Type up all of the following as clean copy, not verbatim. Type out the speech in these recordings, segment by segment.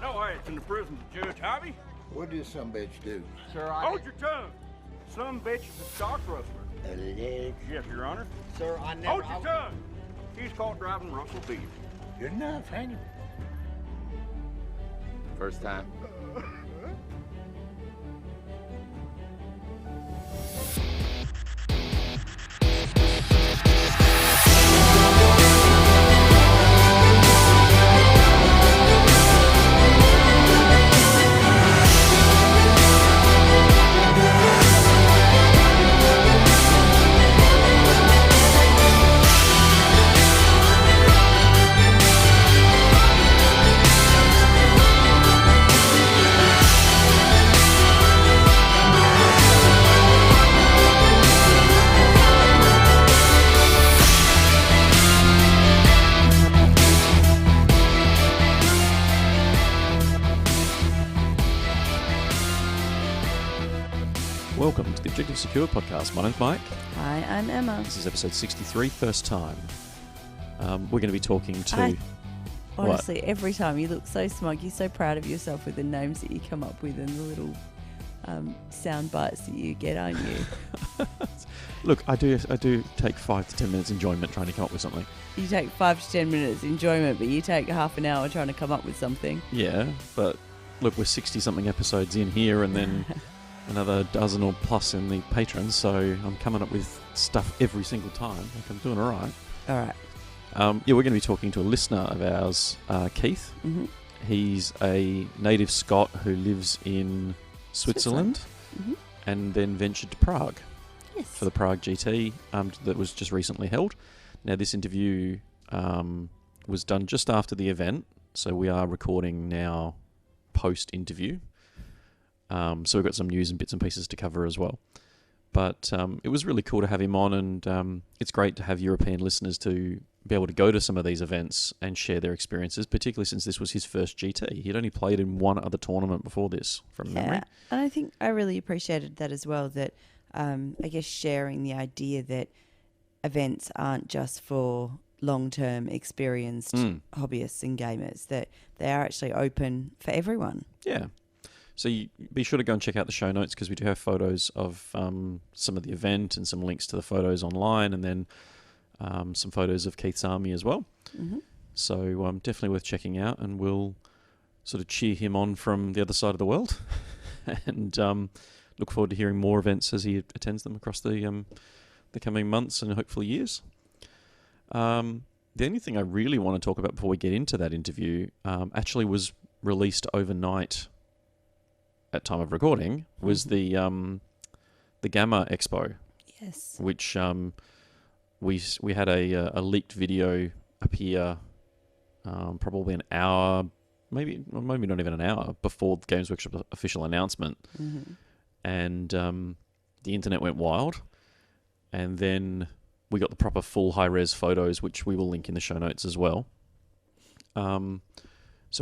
No rights in the prison, Judge Hobby. What does some bitch do? Sir, Hold your tongue. Some bitch is a stock rustler. Alleged. Yes, Your Honor. Sir, I never... Hold your tongue. He's caught driving Russell beef. Good enough, ain't it? First time. Welcome to the Objective Secure podcast. My name's Mike. Hi, I'm Emma. This is episode 63, first time. We're going to be talking to... Honestly, every time you look so smug, you're so proud of yourself with the names that you come up with and the little sound bites that you get, aren't you? Look, I do take 5 to 10 minutes enjoyment trying to come up with something. You take 5 to 10 minutes enjoyment, but you take half an hour trying to come up with something. Yeah, but look, we're 60-something episodes in here and then another dozen or plus in the patrons, so I'm coming up with stuff every single time. Like, I'm doing all right. All right. We're going to be talking to a listener of ours, Keith. Mm-hmm. He's a native Scot who lives in Switzerland. Mm-hmm. And then ventured to Prague Yes. for the Prague GT that was just recently held. Now, this interview was done just after the event, so we are recording now post-interview. So we've got some news and bits and pieces to cover as well. But it was really cool to have him on, and it's great to have European listeners to be able to go to some of these events and share their experiences, particularly since this was his first GT. He'd only played in one other tournament before this, from memory. And I think I really appreciated that as well, that I guess sharing the idea that events aren't just for long-term experienced hobbyists and gamers, that they are actually open for everyone. Yeah. So you be sure to go and check out the show notes, because we do have photos of some of the event and some links to the photos online, and then some photos of Keith's army as well. Mm-hmm. So definitely worth checking out, and we'll sort of cheer him on from the other side of the world and look forward to hearing more events as he attends them across the coming months and hopefully years. The only thing I really want to talk about before we get into that interview actually was released overnight at time of recording, was the Gamma Expo. Yes. Which we had a leaked video appear probably an hour, maybe not even an hour before the Games Workshop official announcement. Mm-hmm. And the internet went wild, and then we got the proper full high-res photos, which we will link in the show notes as well. So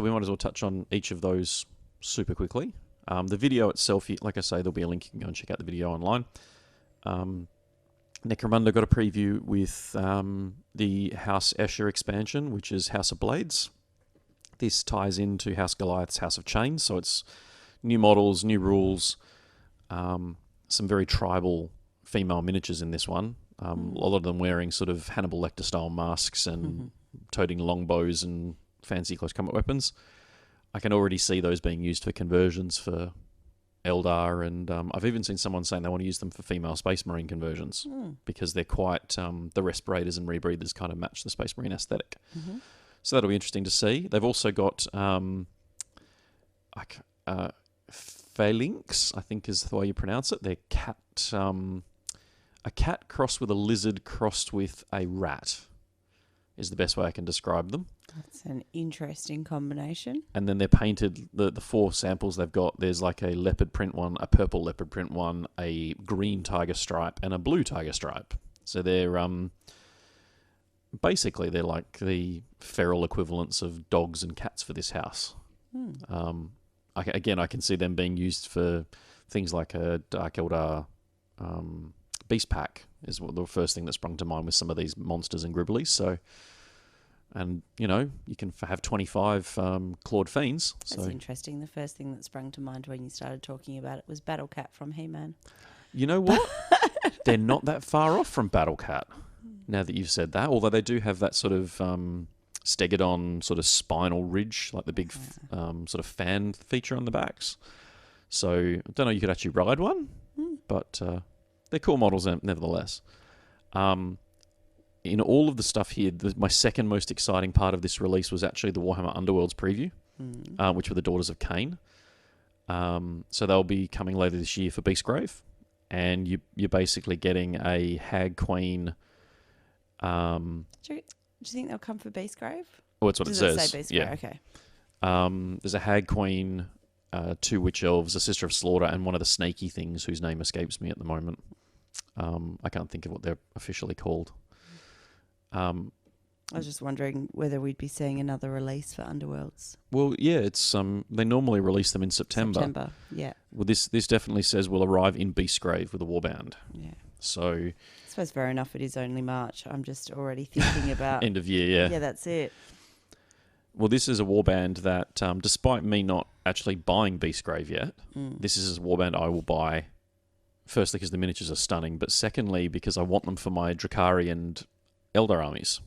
we might as well touch on each of those super quickly. The video itself, like I say, there'll be a link. You can go and check out the video online. Necromunda got a preview with the House Escher expansion, which is House of Blades. This ties into House Goliath's House of Chains, so it's new models, new rules, some very tribal female miniatures in this one. A lot of them wearing sort of Hannibal Lecter-style masks and toting longbows and fancy close combat weapons. I can already see those being used for conversions for Eldar, and I've even seen someone saying they want to use them for female Space Marine conversions because they're quite, the respirators and rebreathers kind of match the Space Marine aesthetic. Mm-hmm. So that'll be interesting to see. They've also got phalanx, I think is the way you pronounce it. They're a cat crossed with a lizard crossed with a rat is the best way I can describe them. That's an interesting combination. And then they're painted, the 4 samples they've got, there's like a leopard print one, a purple leopard print one, a green tiger stripe, and a blue tiger stripe. So they're basically they're like the feral equivalents of dogs and cats for this house. I can see them being used for things like a Dark Eldar Beast Pack is the first thing that sprung to mind with some of these monsters and gribblies. So And, you can have 25 clawed fiends. That's So, interesting. The first thing that sprung to mind when you started talking about it was Battle Cat from He-Man. you know what? They're not that far off from Battle Cat, now that you've said that. Although they do have that sort of stegodon sort of spinal ridge, like the big sort of fan feature on the backs. So, I don't know, you could actually ride one, but they're cool models nevertheless. In all of the stuff here, my second most exciting part of this release was actually the Warhammer Underworlds preview, which were the Daughters of Cain. So they'll be coming later this year for Beastgrave, and you're basically getting a Hag Queen. Do you think they'll come for Beastgrave? Oh, that's what it says. Does it say Beastgrave? Yeah. Okay. There's a Hag Queen, 2 Witch Elves, a Sister of Slaughter, and one of the snaky things whose name escapes me at the moment. I can't think of what they're officially called. I was just wondering whether we'd be seeing another release for Underworlds. Well, yeah, it's they normally release them in September. Yeah. Well, this definitely says will arrive in Beastgrave with a warband. Yeah. So, I suppose fair enough, it is only March. I'm just already thinking about... end of year, yeah. Yeah, that's it. Well, this is a warband that, despite me not actually buying Beastgrave yet, this is a warband I will buy, firstly because the miniatures are stunning, but secondly because I want them for my Drakari and Eldar armies.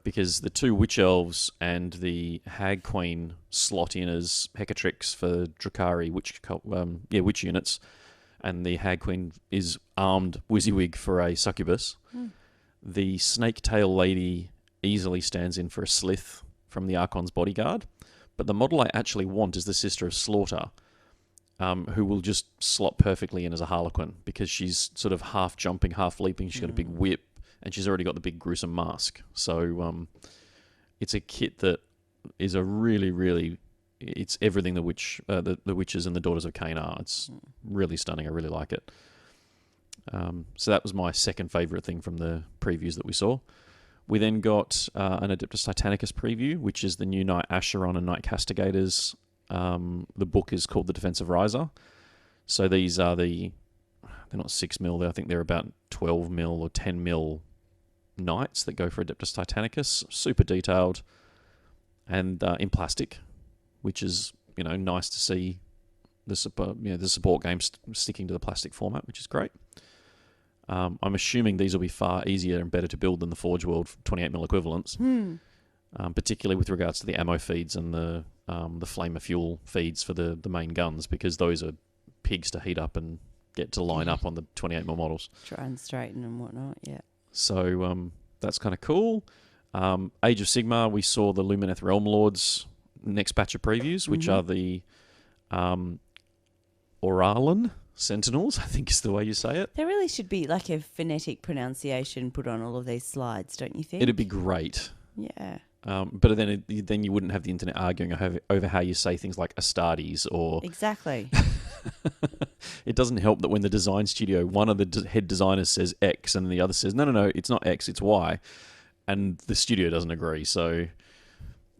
Because the 2 Witch Elves and the Hag Queen slot in as Hecatrix for Drakari witch units, and the Hag Queen is armed WYSIWYG for a Succubus. The Snake Tail Lady easily stands in for a Slith from the Archon's Bodyguard, but the model I actually want is the Sister of Slaughter, who will just slot perfectly in as a Harlequin, because she's sort of half jumping, half leaping. She's got a big whip, and she's already got the big gruesome mask. So it's a kit that is a really, really... It's everything the witches and the Daughters of Cain are. It's really stunning. I really like it. So that was my second favourite thing from the previews that we saw. We then got an Adeptus Titanicus preview, which is the new Knight Acheron and Knight Castigators. The book is called The Defensive Riser. So these are they're not 6mm, I think they're about 12mm or 10mm knights that go for Adeptus Titanicus. Super detailed and in plastic, which is, nice to see the support game sticking to the plastic format, which is great. I'm assuming these will be far easier and better to build than the Forge World 28mm equivalents, particularly with regards to the ammo feeds and the flamer fuel feeds for the main guns, because those are pigs to heat up and get to line up on the 28mm models. Try and straighten and whatnot, yeah. So that's kind of cool. Age of Sigmar, we saw the Lumineth Realm Lords next batch of previews, which are the Oralan Sentinels, I think is the way you say it. There really should be like a phonetic pronunciation put on all of these slides, don't you think? It'd be great. Yeah. But then you wouldn't have the internet arguing over how you say things like Astartes or... Exactly. It doesn't help that when the design studio, one of the head designers says X and the other says, no, it's not X, it's Y. And the studio doesn't agree, so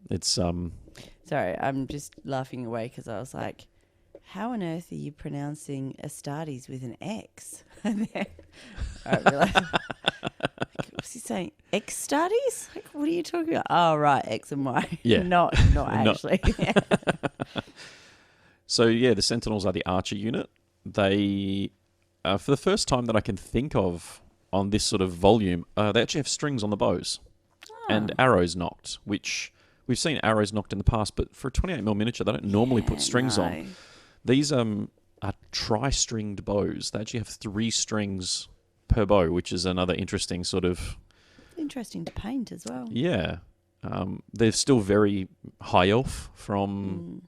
it's... Sorry, I'm just laughing away because I was like, how on earth are you pronouncing Astartes with an X? And then I realised, what's he saying? X-Startes? Like, what are you talking about? Oh, right, X and Y. Yeah. Not actually. So, yeah, the Sentinels are the archer unit. They, for the first time that I can think of on this sort of volume, they actually have strings on the bows and arrows knocked, which we've seen arrows knocked in the past, but for a 28mm miniature, they don't normally put strings on. These are tri-stringed bows. They actually have 3 strings per bow, which is another interesting sort of... Interesting to paint as well. Yeah. They're still very high elf from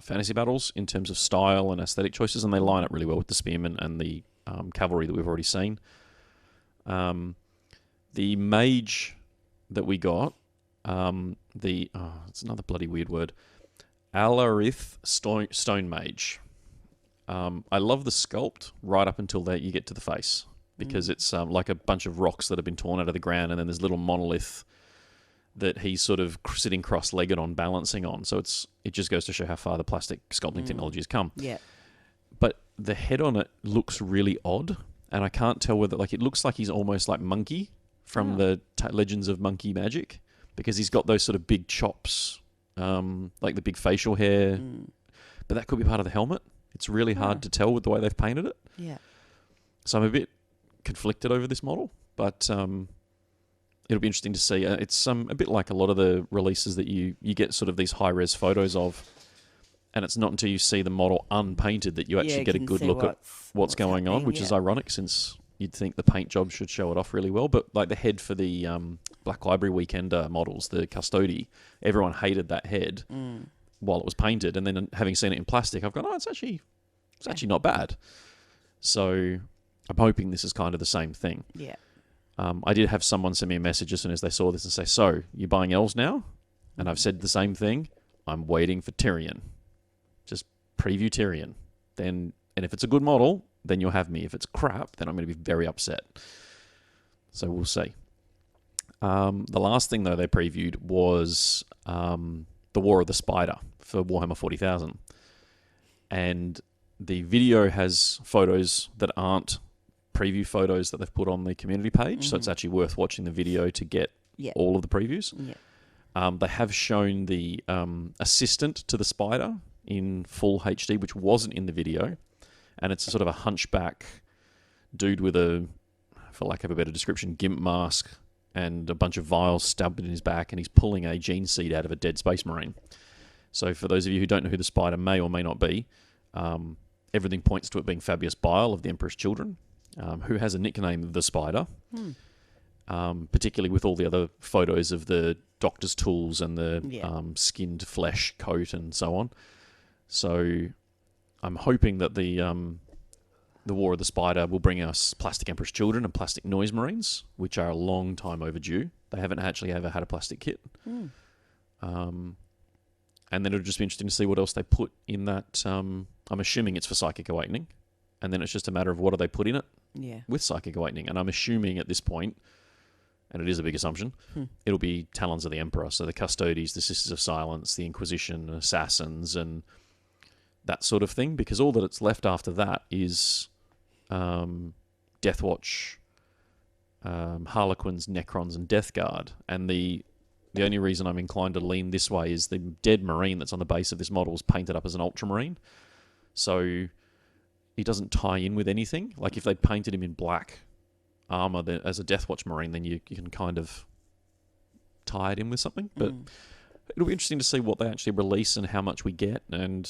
fantasy battles in terms of style and aesthetic choices, and they line up really well with the spearmen and the cavalry that we've already seen. The mage that we got, it's another bloody weird word, Alarith Stone Mage. I love the sculpt right up until you get to the face, because it's like a bunch of rocks that have been torn out of the ground, and then there's little monolith that he's sort of sitting cross-legged on, balancing on. So it just goes to show how far the plastic sculpting technology has come. Yeah. But the head on it looks really odd, and I can't tell whether, like, it looks like he's almost like Monkey from the Legends of Monkey Magic, because he's got those sort of big chops, like the big facial hair. But that could be part of the helmet. It's really hard to tell with the way they've painted it. Yeah. So I'm a bit conflicted over this model, but it'll be interesting to see. It's a bit like a lot of the releases that you get sort of these high-res photos of, and it's not until you see the model unpainted that you actually get a good look at what's going on, which is ironic since you'd think the paint job should show it off really well. But like the head for the Black Library Weekender models, the Custody, everyone hated that head while it was painted, and then having seen it in plastic, I've gone, it's actually not bad. So I'm hoping this is kind of the same thing. Yeah. I did have someone send me a message as soon as they saw this and say, so, you buying elves now? And I've said the same thing. I'm waiting for Tyrion. Just preview Tyrion. And if it's a good model, then you'll have me. If it's crap, then I'm going to be very upset. So we'll see. The last thing, though, they previewed was the War of the Spider for Warhammer 40,000. And the video has photos that aren't preview photos that they've put on the community page, so it's actually worth watching the video to get all of the previews. They have shown the assistant to the spider in full HD, which wasn't in the video, and it's sort of a hunchback dude with a, for lack of a better description, gimp mask and a bunch of vials stabbed in his back, and he's pulling a gene seed out of a dead space marine. So for those of you who don't know who the spider may or may not be, everything points to it being Fabius Bile of the Emperor's Children, who has a nickname, the Spider, particularly with all the other photos of the doctor's tools and the skinned flesh coat and so on. So I'm hoping that the War of the Spider will bring us Plastic Emperor's Children and Plastic Noise Marines, which are a long time overdue. They haven't actually ever had a plastic kit. And then it'll just be interesting to see what else they put in that. I'm assuming it's for Psychic Awakening. And then it's just a matter of what do they put in it with Psychic Awakening. And I'm assuming at this point, and it is a big assumption, it'll be Talons of the Emperor. So the Custodies, the Sisters of Silence, the Inquisition, Assassins, and that sort of thing. Because all that it's left after that is Deathwatch, Harlequins, Necrons, and Death Guard. And the only reason I'm inclined to lean this way is the dead Marine that's on the base of this model is painted up as an Ultramarine. So he doesn't tie in with anything. Like if they'd painted him in black armor as a Deathwatch Marine, then you can kind of tie it in with something. But it'll be interesting to see what they actually release and how much we get, and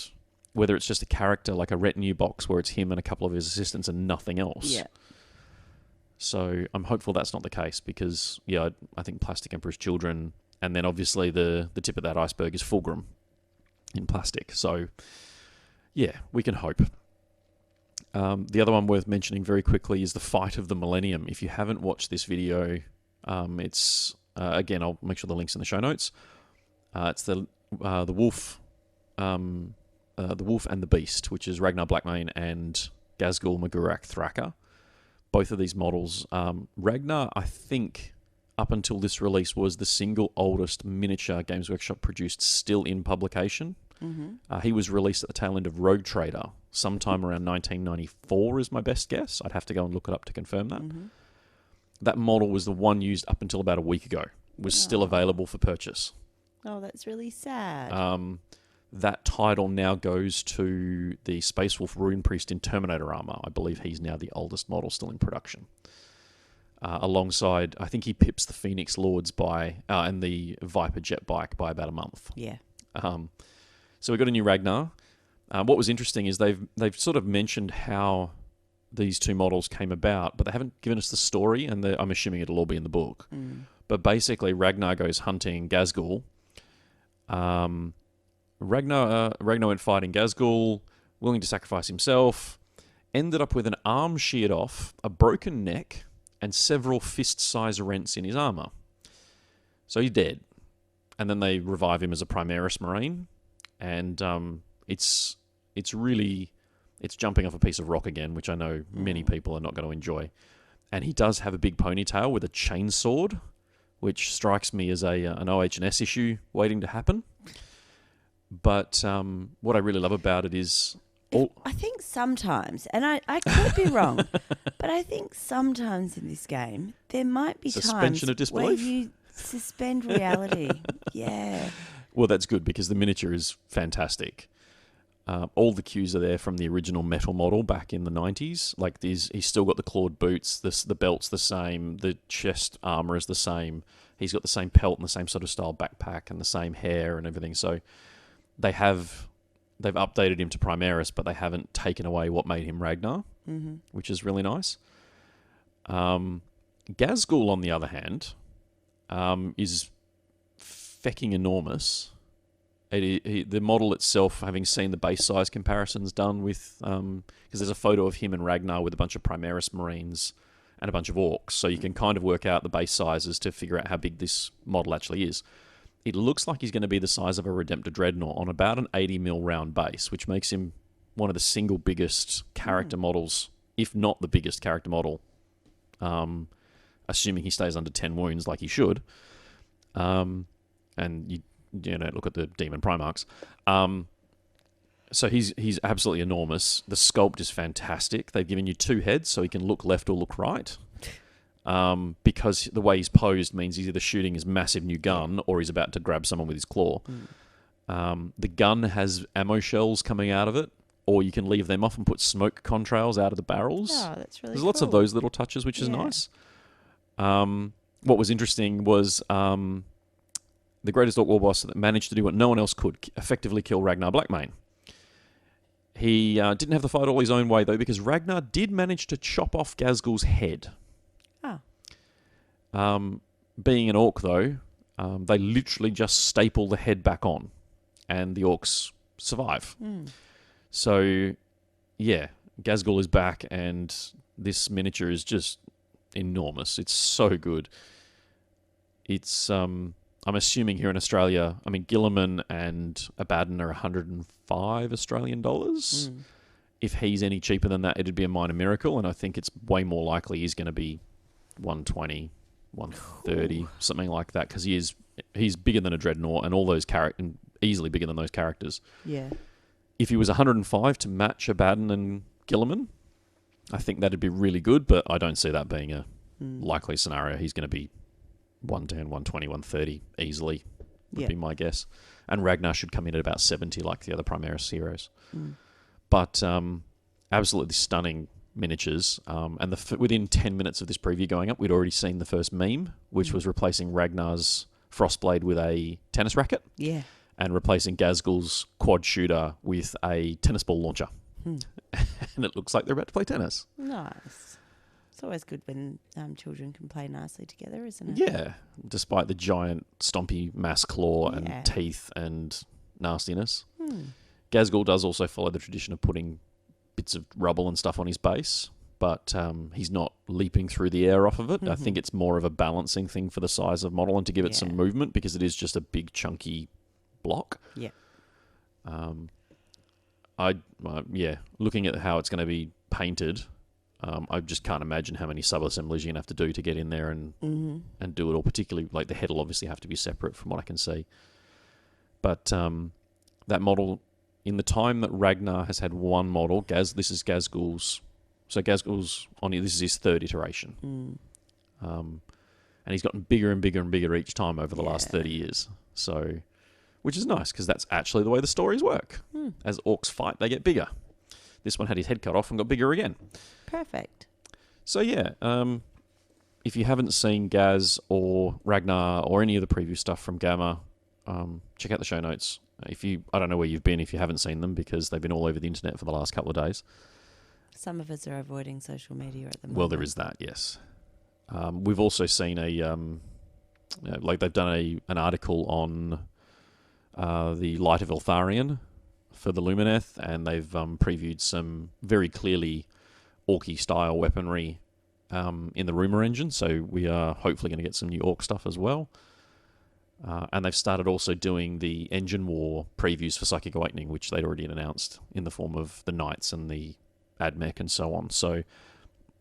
whether it's just a character like a retinue box where it's him and a couple of his assistants and nothing else. Yeah. So I'm hopeful that's not the case, because I think Plastic Emperor's Children, and then obviously the tip of that iceberg is Fulgrim in plastic. So yeah, we can hope. The other one worth mentioning very quickly is the Fight of the Millennium. If you haven't watched this video, it's again, I'll make sure the link's in the show notes. It's the Wolf, the Wolf and the Beast, which is Ragnar Blackmane and Ghazghkull Magurak Thraka. Both of these models, Ragnar, I think, up until this release, was the single oldest miniature Games Workshop produced still in publication. He was released at the tail end of Rogue Trader, sometime around 1994 is my best guess. I'd have to go and look it up to confirm that. That model was the one used up until about a week ago. It was still available for purchase. Oh, that's really sad. That title now goes to the Space Wolf Rune Priest in Terminator armor. I believe he's now the oldest model still in production. Alongside, I think he pips the Phoenix Lords and the Viper jet bike by about a month. Yeah. So we got a new Ragnar. What was interesting is they've sort of mentioned how these two models came about, but they haven't given us the story, and I'm assuming it'll all be in the book. But basically, Ragnar goes hunting Ghazghkull. Ragnar went fighting Ghazghkull, willing to sacrifice himself, ended up with an arm sheared off, a broken neck, and several fist-size rents in his armor. So he's dead. And then they revive him as a Primaris Marine, and it's jumping off a piece of rock again, which I know many people are not going to enjoy. And he does have a big ponytail with a chainsword, which strikes me as an OH&S issue waiting to happen. But what I really love about it is I think sometimes, and I could be wrong, but I think sometimes in this game there might be Suspension times of disbelief? where you suspend reality. Yeah. Well, that's good because the miniature is fantastic. All the cues are there from the original metal model back in the 90s. Like he's still got the clawed boots, the belt's the same, the chest armor is the same. He's got the same pelt and the same sort of style backpack and the same hair and everything. So they've updated him to Primaris, but they haven't taken away what made him Ragnar, which is really nice. Gazgul, on the other hand, is fecking enormous. The model itself, having seen the base size comparisons done with, because there's a photo of him and Ragnar with a bunch of Primaris Marines and a bunch of orcs, so you can kind of work out the base sizes to figure out how big this model actually is. It looks like he's going to be the size of a Redemptor Dreadnought on about an 80mm round base, which makes him one of the single biggest character models, if not the biggest character model, assuming he stays under 10 wounds like he should. And you look at the Demon Primarchs. So he's absolutely enormous. The sculpt is fantastic. They've given you 2 heads, so he can look left or look right. Because the way he's posed means he's either shooting his massive new gun or he's about to grab someone with his claw. The gun has ammo shells coming out of it, or you can leave them off and put smoke contrails out of the barrels. Oh, that's really There's lots of those little touches, which is nice. What was interesting was the greatest Orc War boss that managed to do what no one else could, effectively kill Ragnar Blackmane. He didn't have the fight all his own way, though, because Ragnar did manage to chop off Gazgul's head. Being an orc, though, they literally just staple the head back on, and the orcs survive. So, yeah, Gazgul is back, and this miniature is just enormous. It's so good. It's, I'm assuming here in Australia, I mean, Guilliman and Abaddon are 105 Australian dollars. If he's any cheaper than that, it'd be a minor miracle, and I think it's way more likely he's going to be 120, 130, something like that, because he's bigger than a Dreadnought, and all those characters, easily bigger than those characters. Yeah. If he was 105 to match Abaddon and Guilliman, I think that'd be really good, but I don't see that being a likely scenario. He's going to be 110, 120, 130 easily, would be my guess. And Ragnar should come in at about 70 like the other Primaris heroes. But absolutely stunning miniatures. And within 10 minutes of this preview going up, we'd already seen the first meme, which was replacing Ragnar's Frostblade with a tennis racket. Yeah. And replacing Gazgul's quad shooter with a tennis ball launcher. And it looks like they're about to play tennis. Nice. It's always good when children can play nicely together, isn't it? Yeah, despite the giant stompy mass claw and teeth and nastiness. Gazgul does also follow the tradition of putting bits of rubble and stuff on his base, but he's not leaping through the air off of it. I think it's more of a balancing thing for the size of model and to give it some movement, because it is just a big chunky block. Yeah. Looking at how it's going to be painted, I just can't imagine how many sub-assemblies you're going to have to do to get in there and do it all, particularly, like, the head will obviously have to be separate from what I can see. But that model, in the time that Ragnar has had one model, this is Gazgul's, so Gazgul's this is his 3rd iteration. And he's gotten bigger and bigger and bigger each time over the last 30 years. So, which is nice, because that's actually the way the stories work. As orcs fight, they get bigger. This one had his head cut off and got bigger again. Perfect. So yeah, if you haven't seen Gaz or Ragnar or any of the preview stuff from Gamma, check out the show notes. I don't know where you've been if you haven't seen them, because they've been all over the internet for the last couple of days. Some of us are avoiding social media at the moment. Well, there is that, yes. We've also seen they've done an article on the Light of Eltharion for the Lumineth, and they've previewed some very clearly Orky style weaponry in the Rumour engine, so we are hopefully going to get some new Orc stuff as well. And they've started also doing the Engine War previews for Psychic Awakening, which they'd already announced in the form of the Knights and the AdMech and so on. So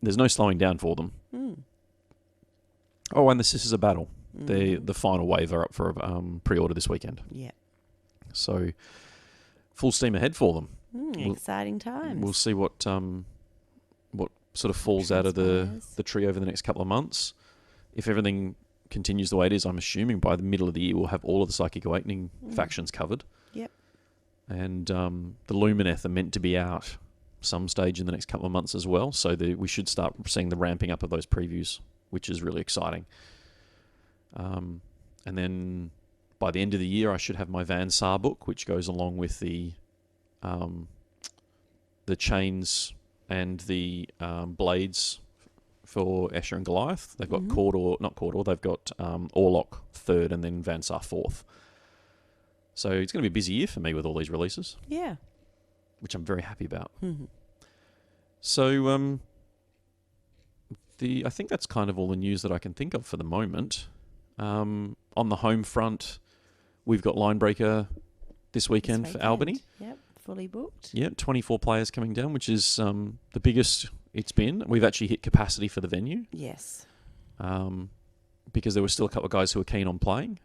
there's no slowing down for them. Oh, and the Sisters of Battle. The final wave are up for pre-order this weekend. Yeah. So full steam ahead for them. Exciting times. We'll see what sort of falls out of the tree over the next couple of months. If everything continues the way it is, I'm assuming by the middle of the year we'll have all of the Psychic Awakening factions covered. Yep. And the Lumineth are meant to be out some stage in the next couple of months as well, so we should start seeing the ramping up of those previews, which is really exciting. And then by the end of the year, I should have my Van Saar book, which goes along with the chains and the blades for Escher and Goliath. They've got not Cawdor, they've got Orlok 3rd and then Van Saar 4th. So it's going to be a busy year for me with all these releases. Yeah. Which I'm very happy about. Mm-hmm. So I think that's kind of all the news that I can think of for the moment. On the home front, we've got Linebreaker this weekend for Albany. Yep, fully booked. Yep, 24 players coming down, which is the biggest it's been. We've actually hit capacity for the venue. Yes. Because there were still a couple of guys who were keen on playing.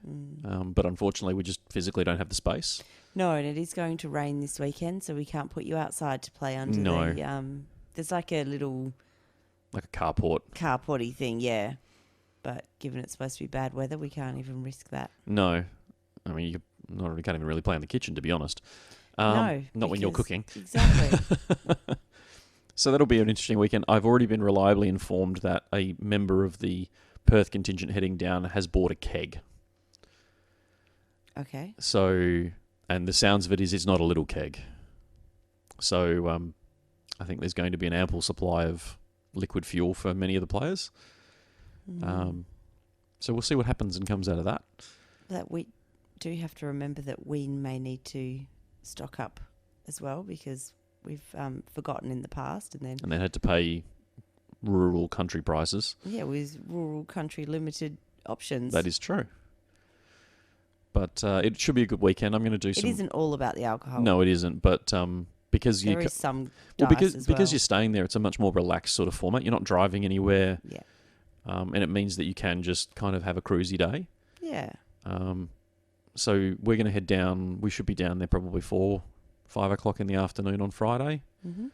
But unfortunately, we just physically don't have the space. No, and it is going to rain this weekend, so we can't put you outside to play under the... there's like a little... Like a carport. Carporty thing, yeah. But given it's supposed to be bad weather, we can't even risk that. No. I mean, you can't even really play in the kitchen, to be honest. No. Not when you're cooking. Exactly. So that'll be an interesting weekend. I've already been reliably informed that a member of the Perth contingent heading down has bought a keg. Okay. So, and the sounds of it is it's not a little keg. So, I think there's going to be an ample supply of liquid fuel for many of the players. So we'll see what happens and comes out of that. That we do have to remember that we may need to stock up as well, because we've forgotten in the past and then had to pay rural country prices. Yeah, with rural country limited options. That is true. But it should be a good weekend. I'm going to do some... It isn't all about the alcohol. No, it isn't. But because there is some because you're staying there, it's a much more relaxed sort of format. You're not driving anywhere. Yeah. And it means that you can just kind of have a cruisy day. Yeah. So we're going to head down. We should be down there probably 4-5 o'clock in the afternoon on Friday. Mm-hmm.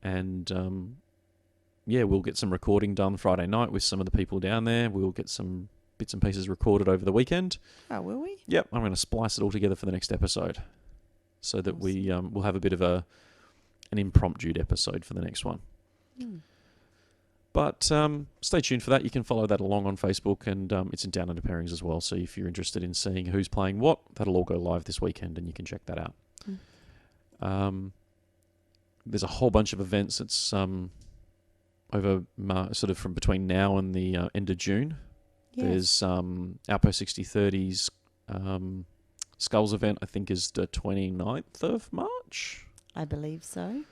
And we'll get some recording done Friday night with some of the people down there. We'll get some bits and pieces recorded over the weekend. Oh, will we? Yep, I'm going to splice it all together for the next episode, so that we'll have a bit of an impromptu episode for the next one. But stay tuned for that. You can follow that along on Facebook, and it's in Down Under Pairings as well. So if you're interested in seeing who's playing what, that'll all go live this weekend, and you can check that out. There's a whole bunch of events that's over sort of from between now and the end of June. Yes. There's Outpost 6030's Skulls event, I think, is the 29th of March. I believe so.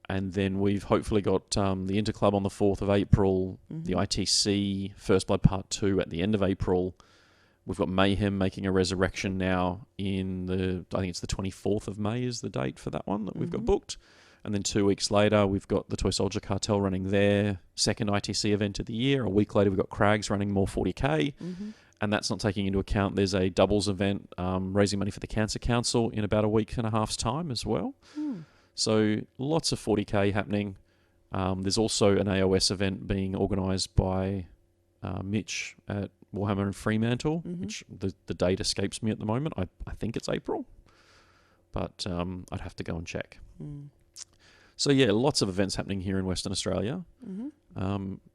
And then we've hopefully got the Interclub on the 4th of April, the ITC First Blood Part 2 at the end of April. We've got Mayhem making a resurrection now I think it's the 24th of May is the date for that one that we've got booked. And then 2 weeks later, we've got the Toy Soldier Cartel running their second ITC event of the year. A week later, we've got Crags running more 40K. And that's not taking into account there's a doubles event raising money for the Cancer Council in about a week and a half's time as well. So lots of 40K happening. There's also an AOS event being organised by Mitch at Warhammer and Fremantle, which the date escapes me at the moment. I think it's April, but I'd have to go and check. So yeah, lots of events happening here in Western Australia.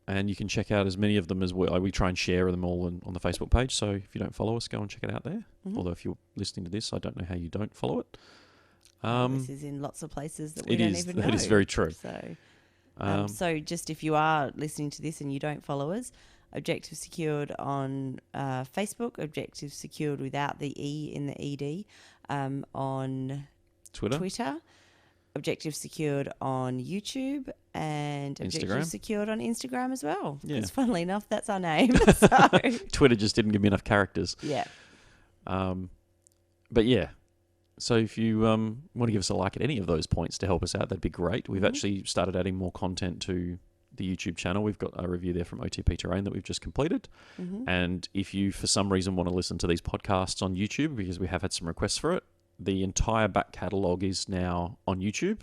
And you can check out as many of them as we try and share them all on the Facebook page. So if you don't follow us, go and check it out there. Although if you're listening to this, I don't know how you don't follow it. This is in lots of places that we don't even know. That is very true. So just if you are listening to this and you don't follow us, Objective Secured on Facebook, Objective Secured without the E in the ED on Twitter, Objective Secured on YouTube, and Objective Secured on Instagram as well. Yeah. Because funnily enough, that's our name. So. Twitter just didn't give me enough characters. Yeah. But yeah. So if you want to give us a like at any of those points to help us out, that'd be great. We've actually started adding more content to the YouTube channel. We've got a review there from OTP Terrain that we've just completed. And if you, for some reason, want to listen to these podcasts on YouTube, because we have had some requests for it, the entire back catalogue is now on YouTube.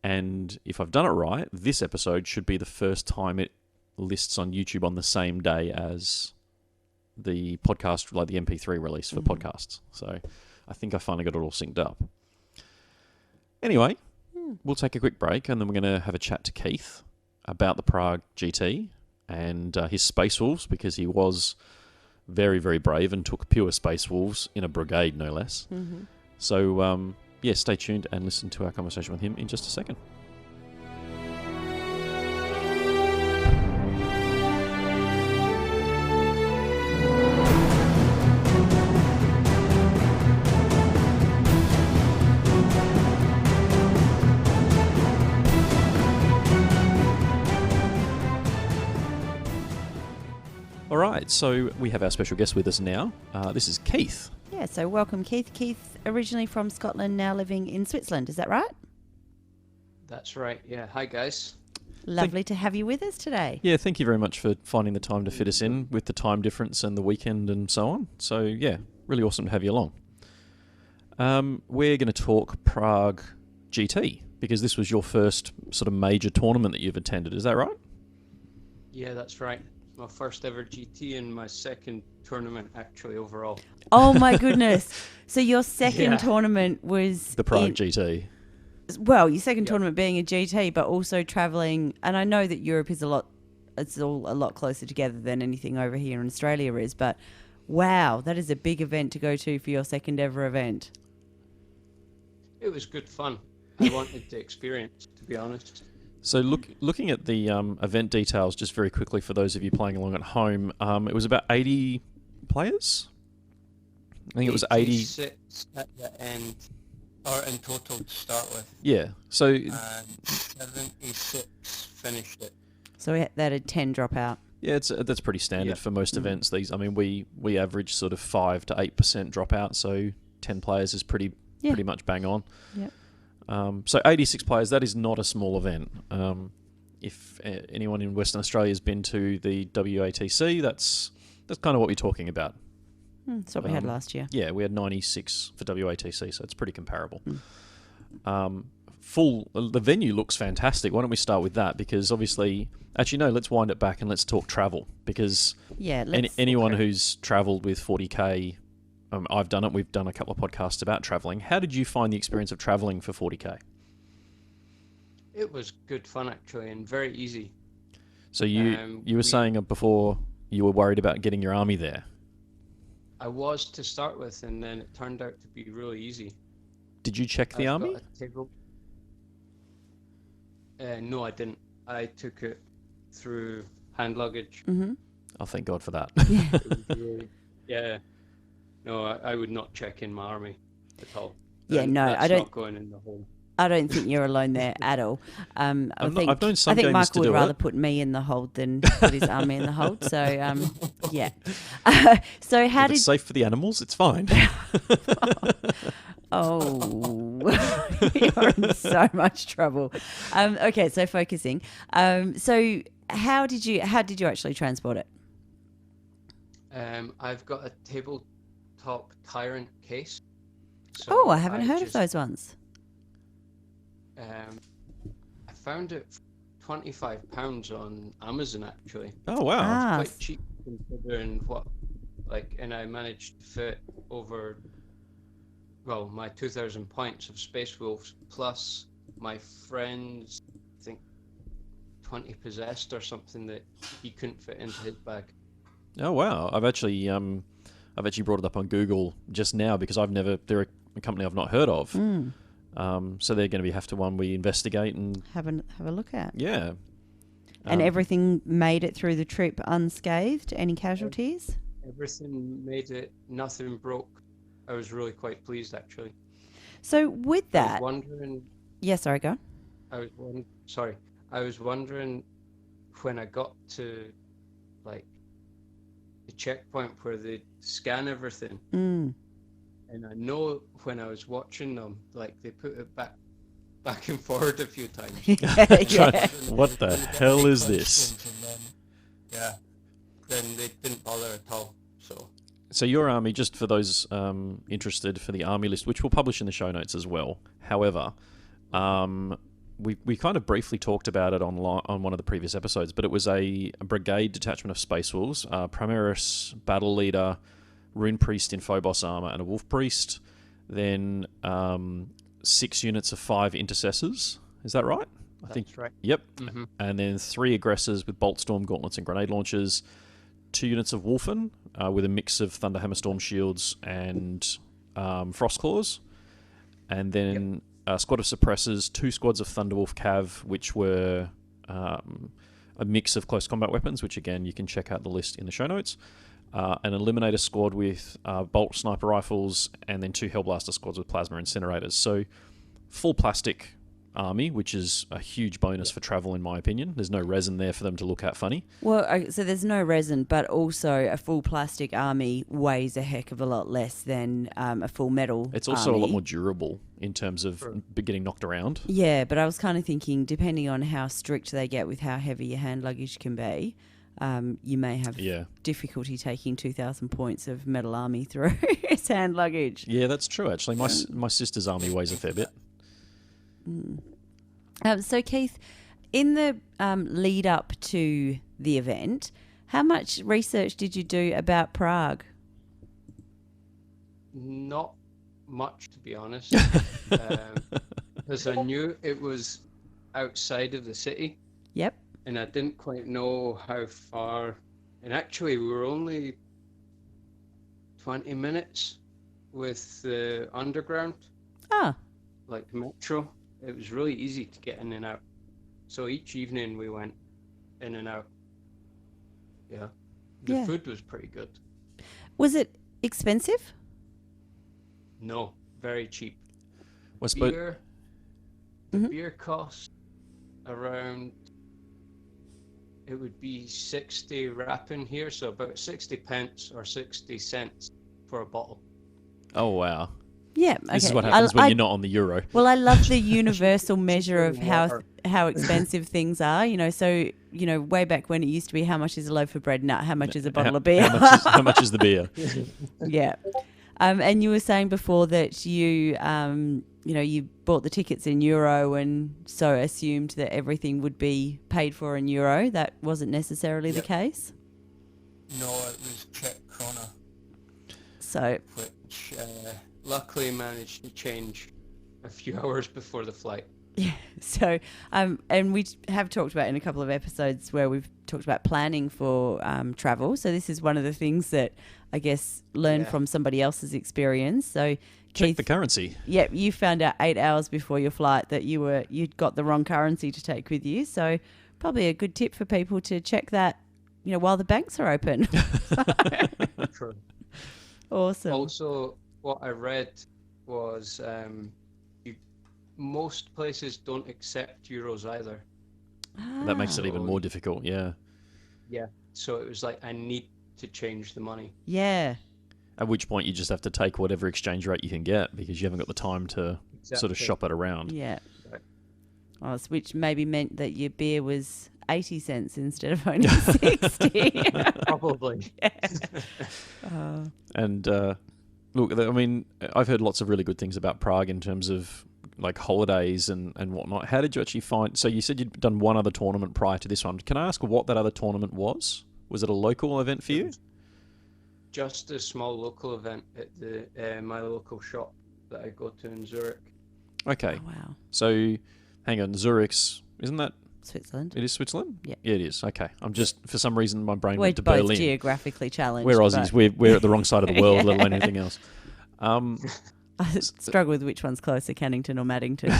And if I've done it right, this episode should be the first time it lists on YouTube on the same day as the podcast, like the MP3 release for podcasts. So I think I finally got it all synced up. Anyway, we'll take a quick break and then we're going to have a chat to Keith about the Prague GT and his Space Wolves, because he was very, very brave and took pure Space Wolves in a brigade, no less. Mm-hmm. So, yeah, stay tuned and listen to our conversation with him in just a second. All right, so we have our special guest with us now. This is Keith. Yeah, so welcome, Keith. Keith, originally from Scotland, now living in Switzerland. Is that right? That's right, yeah. Hi, guys. Lovely to have you with us today. Yeah, thank you very much for finding the time to fit us in with the time difference and the weekend and so on. So, yeah, really awesome to have you along. We're going to talk Prague GT, because this was your first sort of major tournament that you've attended. Is that right? Yeah, that's right. My first ever GT and my second tournament, actually, overall. Oh, my goodness. So your second tournament was... The Prague GT. Well, your second tournament being a GT, but also travelling... And I know that Europe is it's all a lot closer together than anything over here in Australia is, but wow, that is a big event to go to for your second ever event. It was good fun. I wanted to experience, to be honest. So looking at the event details just very quickly for those of you playing along at home, it was about 80 players? I think it was 80... 86 at the end, or in total to start with. Yeah, so... And 76 finished it. So they had a 10 dropout. Yeah, that's pretty standard for most events. These, I mean, we average sort of 5 to 8% dropout, so 10 players is pretty much bang on. Yep. So 86 players, that is not a small event. If anyone in Western Australia has been to the WATC, that's kind of what we're talking about. That's what we had last year. Yeah, we had 96 for WATC, so it's pretty comparable. The venue looks fantastic. Why don't we start with that? Because obviously, actually no, let's wind it back and let's talk travel. Because anyone who's travelled with 40k, I've done it. We've done a couple of podcasts about travelling. How did you find the experience of travelling for 40k? It was good fun, actually, and very easy. So you were saying before you were worried about getting your army there. I was to start with, and then it turned out to be really easy. Did you check the army? No, I didn't. I took it through hand luggage. Mm-hmm. Oh, thank God for that. Yeah. No, I would not check in my army at all. Yeah, no, that's I don't. Not going in the hole. I don't think you're alone there at all. I think Michael would rather put me in the hold than put his army in the hold. So, yeah. So how did... It's safe for the animals. It's fine. Oh, you're in so much trouble. Okay, so focusing. So how did you actually transport it? I've got a tabletop Tyrant case. So I haven't heard of those ones. I found it for £25 on Amazon, actually. Oh, wow. It's quite cheap considering and I managed to fit over, my 2,000 points of Space Wolves plus my friend's, I think, 20 possessed or something that he couldn't fit into his bag. Oh, wow. I've actually brought it up on Google just now because they're a company I've not heard of. So they're going to have to one we investigate and have a look at. Yeah. And everything made it through the trip unscathed? Any casualties? Everything made it. Nothing broke. I was really quite pleased, actually. So with that... I was wondering... Yeah, sorry, go on. I was wondering when I got to, the checkpoint where they scan everything. And I know when I was watching them, they put it back and forward a few times. Yeah. What the hell is this? Then they didn't bother at all. So your army, just for those interested, for the army list, which we'll publish in the show notes as well. However, we kind of briefly talked about it on one of the previous episodes, but it was a brigade detachment of Space Wolves, Primaris, Battle Leader, Rune Priest in Phobos armor, and a Wolf Priest. Then 6 units of 5 Intercessors. Is that right? I think right. Yep. Mm-hmm. And then 3 Aggressors with Boltstorm, Gauntlets, and Grenade Launchers. 2 units of Wolfen with a mix of Thunderhammer Storm Shields and Frostclaws. And then a squad of Suppressors, 2 squads of Thunderwolf Cav, which were a mix of close combat weapons, which again, you can check out the list in the show notes. An Eliminator squad with Bolt Sniper Rifles, and then 2 Hellblaster squads with Plasma Incinerators. So, full plastic army, which is a huge bonus for travel, in my opinion. There's no resin there for them to look at funny. Well, so there's no resin, but also a full plastic army weighs a heck of a lot less than a full metal It's also army. a lot more durable in terms of getting knocked around. Yeah, but I was kind of thinking, depending on how strict they get with how heavy your hand luggage can be, you may have difficulty taking 2,000 points of metal army through its hand luggage. Yeah, that's true, actually. My sister's army weighs a fair bit. So, Keith, in the lead up to the event, how much research did you do about Prague? Not much, to be honest, because I knew it was outside of the city. Yep. And I didn't quite know how far. And actually, we were only 20 minutes with the underground, like metro. It was really easy to get in and out. So each evening we went in and out. Yeah. The food was pretty good. Was it expensive? No, very cheap. What's Beer, beer cost around, it would be 60 rapping here, so about 60 pence or 60 cents for a bottle. Oh, wow. Yeah, okay. This is what happens when you're not on the euro. Well, I love the universal measure of how expensive things are. So way back when it used to be, how much is a loaf of bread? Now, how much is a bottle of beer? How much is the beer? Yeah. And you were saying before that you you bought the tickets in euro and so assumed that everything would be paid for in euro. That wasn't necessarily the case. No, it was Czech krona. So, which luckily managed to change a few hours before the flight. Yeah. So, and we have talked about in a couple of episodes where we've talked about planning for travel. So this is one of the things that I guess learn from somebody else's experience. So Check Keith, the currency. Yeah, you found out 8 hours before your flight that you'd got the wrong currency to take with you. So probably a good tip for people to check that, while the banks are open. True. Awesome. Also, what I read was most places don't accept euros either. That makes it even more difficult, yeah. Yeah, so it was like, I need to change the money. Yeah. At which point you just have to take whatever exchange rate you can get because you haven't got the time to sort of shop it around. Yeah. Right. Oh, which maybe meant that your beer was 80 cents instead of only 60. Probably. Yeah. And look, I mean, I've heard lots of really good things about Prague in terms of like holidays and whatnot. How did you actually find... So you said you'd done one other tournament prior to this one. Can I ask what that other tournament was? Was it a local event for you? Just a small local event at the my local shop that I go to in Zurich. Okay. Oh, wow. So, hang on, Zurich's... Isn't that... Switzerland. It is Switzerland? Yeah. Yeah, it is. Okay. I'm just... For some reason, my brain We're went to both Berlin. geographically challenged. We're Aussies. We're at the wrong side of the world, let alone anything else. I struggle with which one's closer, Cannington or Maddington.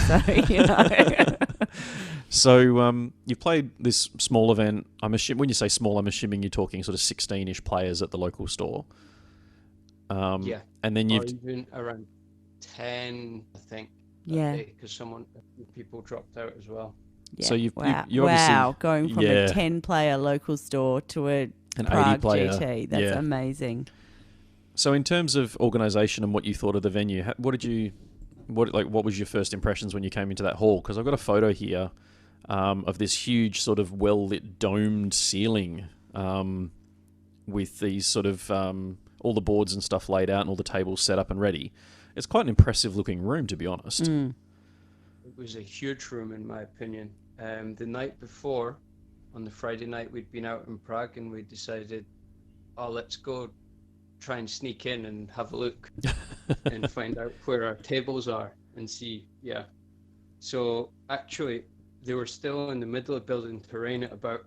So, you've played this small event. When you say small, I'm assuming you're talking sort of 16-ish players at the local store. Yeah. And then you've... Or even around 10, I think. Yeah. Because people dropped out as well. yeah. So you wow. obviously... Going from a 10-player local store to an Prague 80-player GT. That's amazing. So in terms of organisation and what you thought of the venue, what was your first impressions when you came into that hall? Because I've got a photo here of this huge sort of well-lit domed ceiling with these sort of all the boards and stuff laid out and all the tables set up and ready. It's quite an impressive looking room, to be honest. Mm. It was a huge room, in my opinion. The night before, on the Friday night, we'd been out in Prague and we decided, oh, let's go try and sneak in and have a look and find out where our tables are and see. Yeah. So actually, they were still in the middle of building terrain at about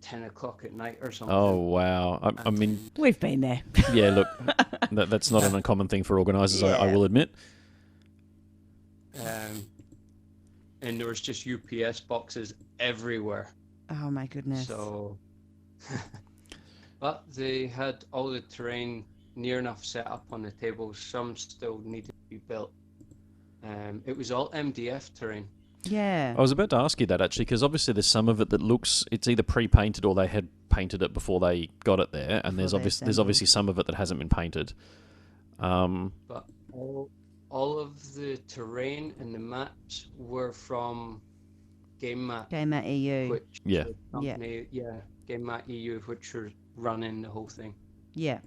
10 o'clock at night or something. Oh, wow. I mean, We've been there. yeah, look, that's not an uncommon thing for organisers, I will admit. And there was just UPS boxes everywhere. Oh my goodness. So, but they had all the terrain near enough set up on the tables. Some still needed to be built. It was all MDF terrain. Yeah. I was about to ask you that, actually, because obviously there's some of it that looks, it's either pre-painted or they had painted it before they got it there, and there's obviously some of it that hasn't been painted. But all of the terrain and the mats were from Game Mat. Game Mat EU. Which Yeah. is a company, Game Mat EU, which are running the whole thing. Yeah.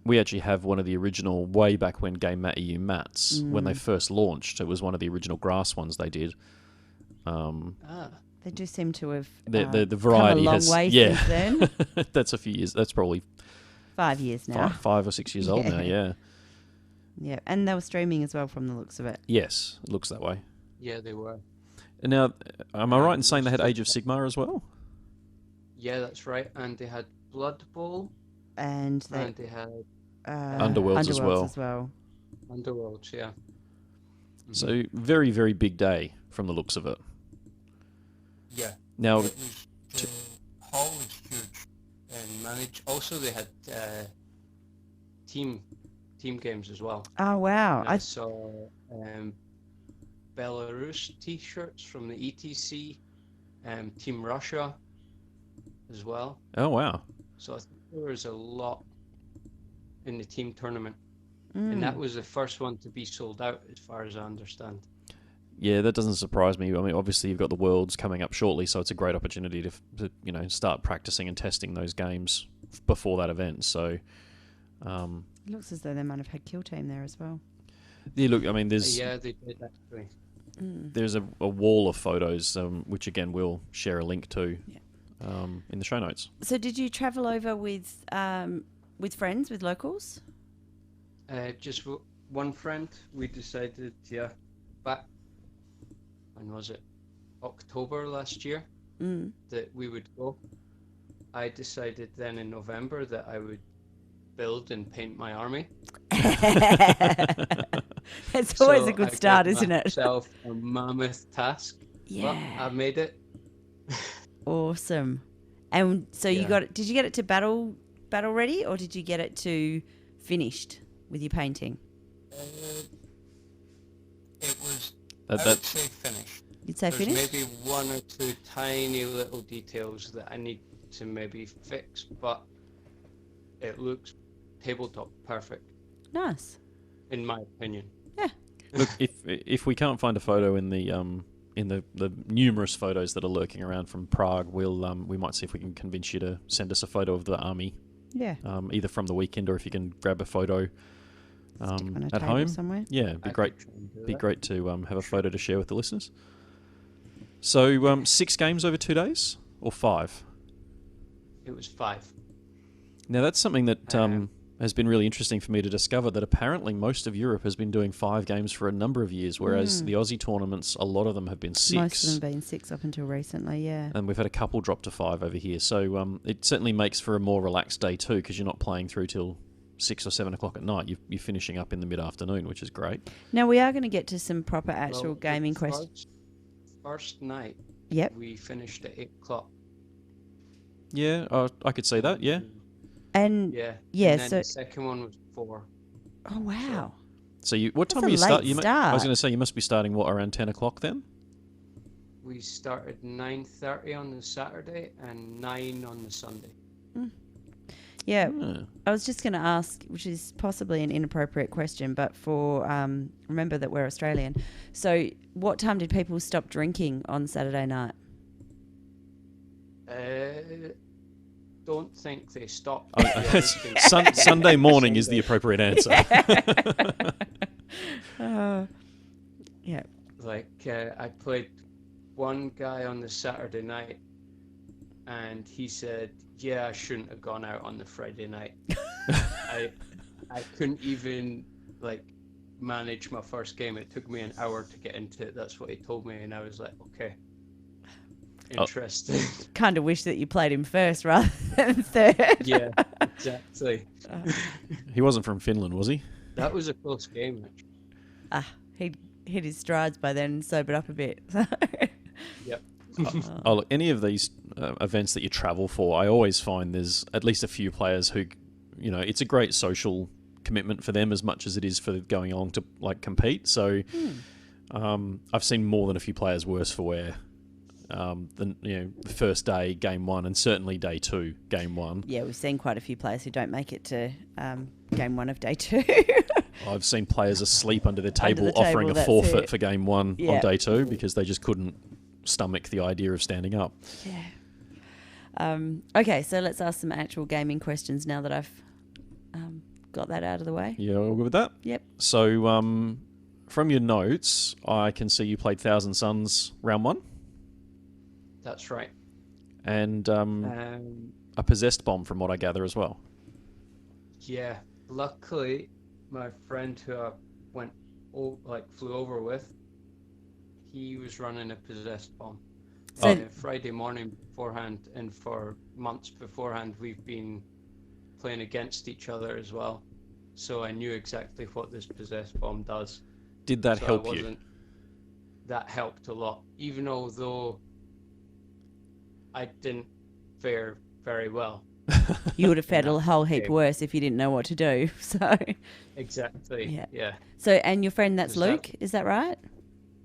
We actually have one of the original, way back when Game Mat EU mats, when they first launched. It was one of the original grass ones they did. They do seem to have The variety come a long has, way yeah. since then. That's a few years. That's probably 5 years now. five or 6 years old now. Yeah. Yeah, and they were streaming as well from the looks of it. Yes, it looks that way. Yeah, they were. And now, am I right in saying they had Age of Sigmar as well? Yeah, that's right. And they had Blood Bowl. And they And they had Underworlds as well. Underworlds, yeah. So very, very big day from the looks of it. Yeah. Now, It was, the hall was huge and managed. Also, they had team games as well. Oh wow! And I saw Belarus T-shirts from the ETC, Team Russia as well. oh wow. So I think there was a lot in the team tournament, and that was the first one to be sold out, as far as I understand. Yeah, that doesn't surprise me. I mean, obviously you've got the Worlds coming up shortly, so it's a great opportunity to start practicing and testing those games before that event. So, It looks as though they might have had Kill Team there as well. yeah, look, I mean, there's Yeah, they did actually. there's a wall of photos, which again we'll share a link to in the show notes. So did you travel over with friends, with locals? Just one friend. We decided, back, when was it? October last year, that we would go. I decided then in November that I would build and paint my army. It's always So a good I start, gave isn't it? myself a mammoth task. Yeah. But I made it. Awesome. And so you Yeah. got it? Did you get it to battle ready, or did you get it to finished with your painting? It was, That- I that- would say finished. You'd say There's finished? maybe one or two tiny little details that I need to maybe fix, but it looks tabletop perfect, Nice. in my opinion. Look, if we can't find a photo in the numerous photos that are lurking around from Prague, we might see if we can convince you to send us a photo of the army, Yeah. either from the weekend or if you can grab a photo Stick on a at table home. somewhere. Yeah, it'd be I great. could try and do Be that. great to have a photo to share with the listeners. So 6 games over 2 days or 5? It was 5. Now that's something that has been really interesting for me to discover, that apparently most of Europe has been doing 5 games for a number of years, whereas the Aussie tournaments, a lot of them have been 6. Most of them been 6 up until recently, yeah. And we've had a couple drop to 5 over here. So it certainly makes for a more relaxed day too, because you're not playing through till 6 or 7 o'clock at night. You're finishing up in the mid-afternoon, which is great. Now we are going to get to some proper actual Well, gaming the questions. First night, Yep. we finished at 8 o'clock. Yeah, I could see that, yeah. And Yeah. Yeah, And then so- the second one was 4. oh wow. So what That's time a do you start? late I was start. going to say you must be starting, what, around 10 o'clock then? We started 9:30 on the Saturday and 9 on the Sunday. Yeah. Ah. I was just going to ask, which is possibly an inappropriate question, but for remember that we're Australian. So, what time did people stop drinking on Saturday night? don't think they stopped. to be honest. Sunday morning is the appropriate answer. Yeah. Like, I played one guy on the Saturday night, and he said, "Yeah, I shouldn't have gone out on the Friday night. I couldn't even like manage my first game. It took me an hour to get into it." That's what he told me, and I was like, "Okay, interesting." Kind of wish that you played him first rather than third. Yeah, exactly. He wasn't from Finland, was he? That was a close game, actually. He'd hit his strides by then and sobered up a bit. Yep. Oh, look, any of these events that you travel for, I always find there's at least a few players who, it's a great social commitment for them as much as it is for going on to like compete. So, I've seen more than a few players worse for wear than the first day, game one, and certainly day two, game one. Yeah, we've seen quite a few players who don't make it to game one of day two. I've seen players asleep under the table, table, offering a that's forfeit it. for game one on Yeah. day two because they just couldn't stomach the idea of standing up. Yeah. Okay, so let's ask some actual gaming questions now that I've got that out of the way. Yeah, all good with that? Yep. So, from your notes, I can see you played Thousand Suns round one That's right. and a possessed bomb, from what I gather, as well. Yeah. Luckily, my friend who I flew over with, he was running a possessed bomb. So- Friday morning beforehand, and for months beforehand, we've been playing against each other as well. So I knew exactly what this possessed bomb does. Did that So help you? That helped a lot, even although I didn't fare very well. You would have felt a Yeah. whole heap Okay. worse if you didn't know what to do. So, Exactly. Yeah. Yeah. and your friend, that's Is that- Luke, is that right?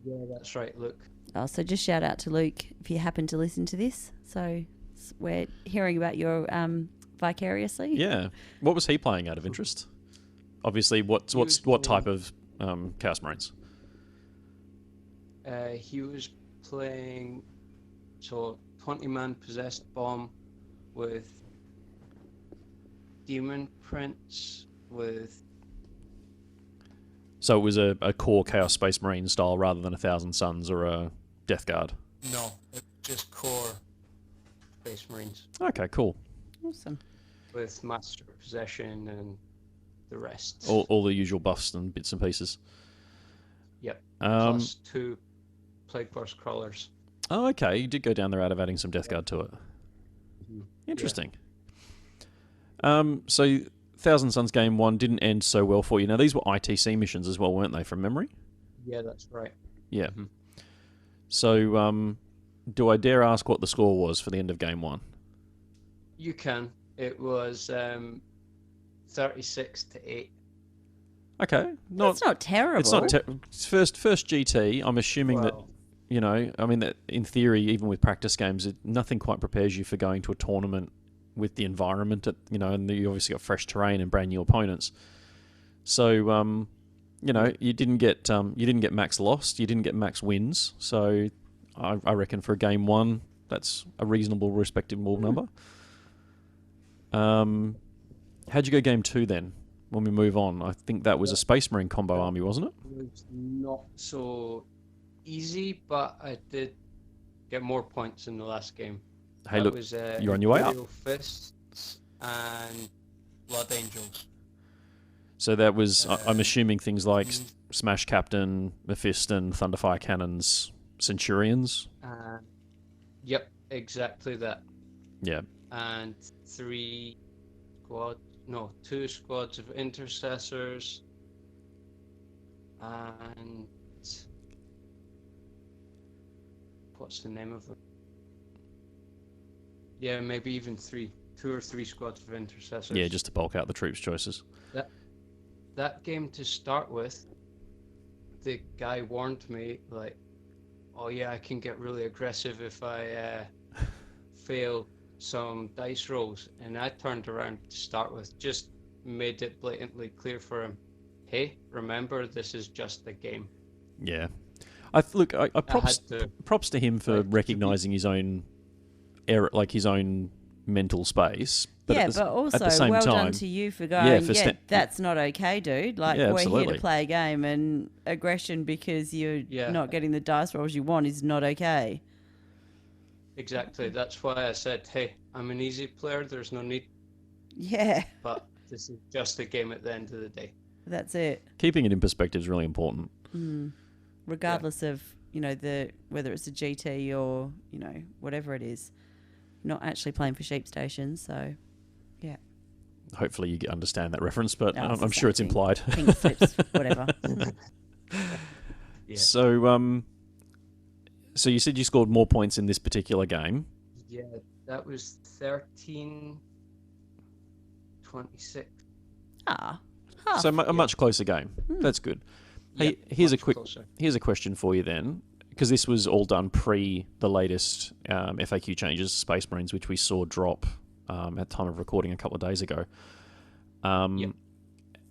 Yeah, that's right. Look. Oh, so just shout out to Luke if you happen to listen to this. So we're hearing about your vicariously. Yeah. What was he playing out of interest? Obviously, what was type of Chaos Marines? He was playing 20-man possessed bomb with Demon Prince with So it was a core Chaos Space Marine style rather than a Thousand Suns or a Death Guard. no, just core Space Marines Okay, cool. Awesome. with Master Possession and the rest. All the usual buffs and bits and pieces. Yep. Um, Plus 2 Plague Burst Crawlers. Oh, okay. You did go down the route of adding some Death Guard to it. Mhm. Interesting. So Thousand Suns game one didn't end so well for you. Now, these were ITC missions as well, weren't they, from memory? Yeah, that's right. Yeah. Mhm. So, do I dare ask what the score was for the end of game one? You can. It was 36-8. Okay. That's not terrible. It's not first GT. I'm assuming that, Well, that in theory, even with practice games, nothing quite prepares you for going to a tournament with the environment, and you obviously got fresh terrain and brand new opponents. So, you didn't get max lost, you didn't get max wins. So, I reckon for a game one, that's a reasonable, respectable number. How'd you go game two then? When we move on, I think that was a Space Marine combo army, wasn't it? it was not so easy, but I did get more points in the last game. Hey, That look, was, you're on your way up. Imperial Fists and Blood Angels. So that was, I'm Uh, assuming, things like Smash Captain, Mephiston, Thunderfire Cannons, Centurions. Yep, exactly that. Yeah. And 2 squads of intercessors, and what's the name of them? Yeah, maybe even 2 or 3 squads of intercessors. Yeah, just to bulk out the troops' choices. That game to start with, the guy warned me, like, oh yeah, I can get really aggressive if I fail some dice rolls. And I turned around to start with, just made it blatantly clear for him, hey, remember, this is just a game. Yeah. I props had to, props to him for like, to be- recognizing his own error, like his own mental space. But yeah, at the, but also at the same well time, done to you for going, for that's not okay, dude. Like, Yeah, we're here absolutely. to play a game, and aggression because you're Yeah. not getting the dice rolls you want is not okay. Exactly. That's why I said, hey, I'm an easy player. There's no need. Yeah, But this is just a game at the end of the day. that's it. keeping it in perspective is really important. Regardless of, whether it's a GT or, whatever it is. You're not actually playing for sheep stations, so, yeah. Hopefully you understand that reference, but No, it's the I'm sure same it's thing. implied. Pink slips, whatever. Yeah. So you said you scored more points in this particular game. Yeah, that was 13-26. Ah. So a much closer game. That's good. Hey, Yeah, here's a much quick closer. here's a question for you then, because this was all done pre the latest FAQ changes, Space Marines, which we saw drop at time of recording a couple of days ago.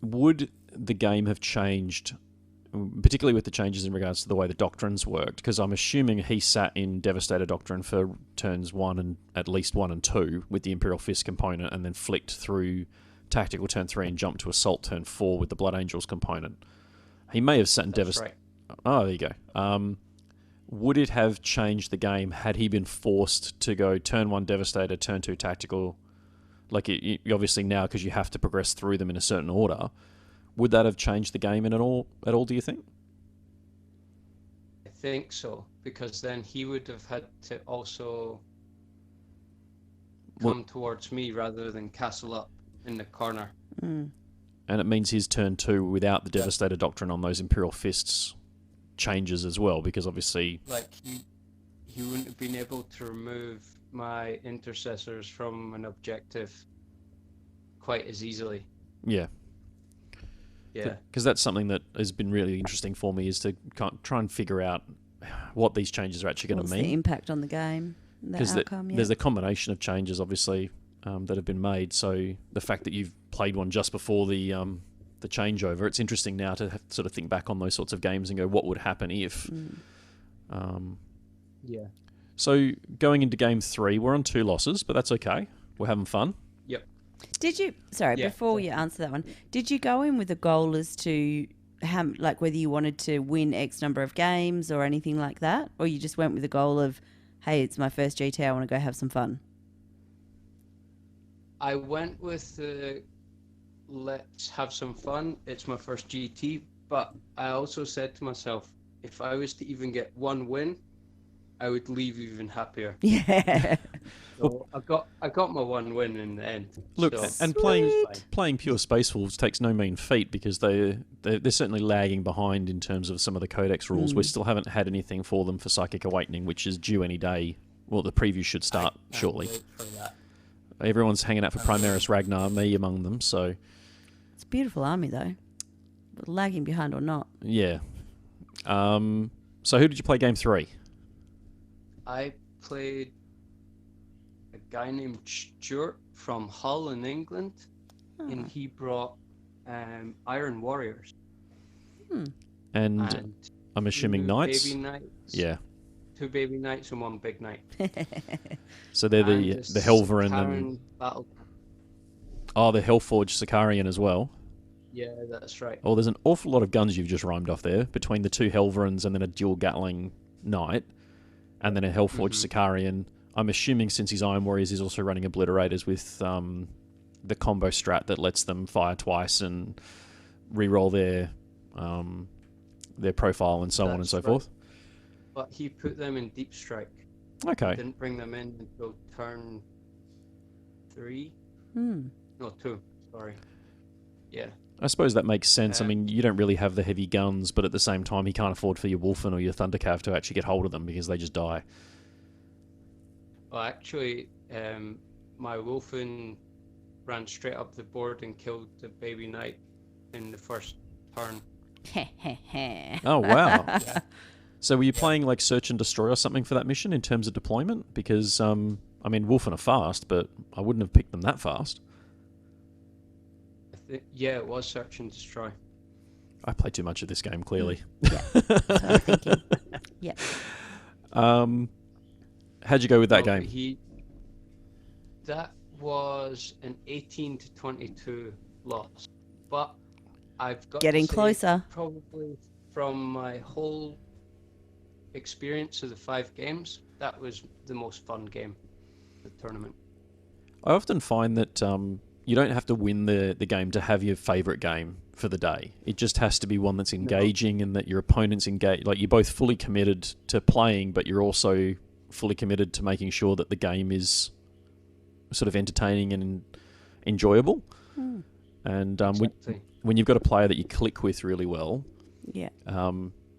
Would the game have changed, particularly with the changes in regards to the way the doctrines worked? Because I'm assuming he sat in Devastator Doctrine for turns 1 and at least 1 and 2 with the Imperial Fist component, and then flicked through Tactical turn 3 and jumped to Assault turn 4 with the Blood Angels component. He may have sat in That's Devastator. right. Oh, there you go. Would it have changed the game had he been forced to go turn 1 Devastator, turn 2 Tactical? Like, you obviously now, because you have to progress through them in a certain order, would that have changed the game at all, do you think? I think so, because then he would have had to also come towards me rather than castle up in the corner. And it means his turn 2 without the Devastator Doctrine on those Imperial Fists changes as well, because obviously... Like, he wouldn't have been able to remove my intercessors from an objective quite as easily. Yeah. Yeah. Because that's something that has been really interesting for me, is to try and figure out what these changes are actually going What's to mean. the impact on the game, the outcome, there's a combination of changes, obviously, that have been made. So the fact that you've played one just before the changeover, it's interesting now to sort of think back on those sorts of games and go, what would happen if? Yeah. So going into game 3, we're on 2 losses, but that's okay. We're having fun. Yep. Did you, before you answer that one, did you go in with a goal as to how, like, whether you wanted to win X number of games or anything like that? Or you just went with the goal of, hey, it's my first GT, I want to go have some fun? I went with the let's have some fun. It's my first GT, but I also said to myself, if I was to even get one win, I would leave even happier. Yeah. So I got my one win in the end. Look, so and playing pure Space Wolves takes no mean feat, because they're certainly lagging behind in terms of some of the Codex rules. We still haven't had anything for them for Psychic Awakening, which is due any day. Well, the preview should start shortly. wait for that. Everyone's hanging out for Primaris Ragnar, me among them, so... It's a beautiful army, though. But lagging behind or not. Yeah. So who did you play game 3? I played a guy named Stuart from Hull in England, and he brought Iron Warriors. And I'm assuming two Knights? Baby Knights. Yeah. 2 Baby Knights and 1 Big Knight. So they're the And Helverin Sakaran and... Battle. Oh, the Hellforged Sicarian as well. Yeah, that's right. Oh, there's an awful lot of guns you've just rhymed off there, between the 2 Helverins and then a dual Gatling Knight, and then a Hellforged Sicarian. I'm assuming since he's Iron Warriors, he's also running Obliterators with the combo strat that lets them fire twice and re-roll their profile and so on and so forth. But he put them in Deep Strike. Okay. Didn't bring them in until turn 3. No, 2. Sorry. Yeah. I suppose that makes sense. I mean, you don't really have the heavy guns, but at the same time, you can't afford for your Wolfen or your Thundercav to actually get hold of them because they just die. Well, actually, my Wolfen ran straight up the board and killed the Baby Knight in the first turn. Oh, wow. Yeah. So were you playing like Search and Destroy or something for that mission in terms of deployment? Because, I mean, Wolfen are fast, but I wouldn't have picked them that fast. Yeah, it was Search and Destroy. I play too much of this game, clearly. Yeah, that's what I'm thinking. Yeah. How'd you go with that game? That was an 18 to 22 loss. But I've got Getting to say, closer. probably from my whole experience of the 5 games, that was the most fun game of the tournament. I often find that you don't have to win the game to have your favourite game for the day. It just has to be one that's engaging and that your opponent's engaged. Like, you're both fully committed to playing, but you're also fully committed to making sure that the game is sort of entertaining and enjoyable. And Exactly. when you've got a player that you click with really well, Yeah.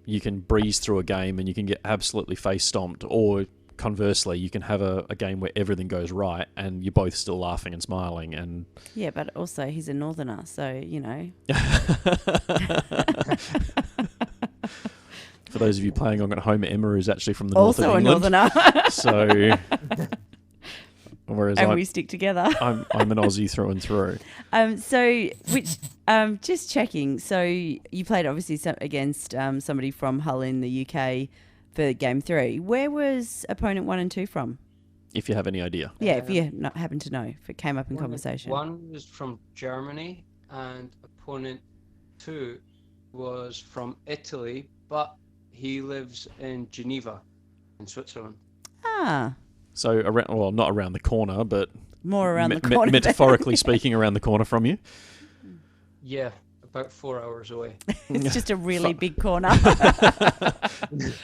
you can breeze through a game and you can get absolutely face stomped, or conversely, you can have a game where everything goes right and you're both still laughing and smiling. And Yeah, but also he's a northerner, so, you know. for those of you playing on at home, Emma is actually from the north Also of a England. northerner. So, whereas And we stick together. I'm an Aussie through and through. Just checking. So you played obviously against somebody from Hull in the UK for game 3. Where was opponent 1 and 2 from? If you have any idea. Yeah, if you not happen to know, if it came up in conversation. 1 was from Germany, and opponent 2 was from Italy, but he lives in Geneva, in Switzerland. Ah, So, not around the corner, but more around the corner. metaphorically speaking, around the corner from you. Yeah, about 4 hours away. It's just a really big corner.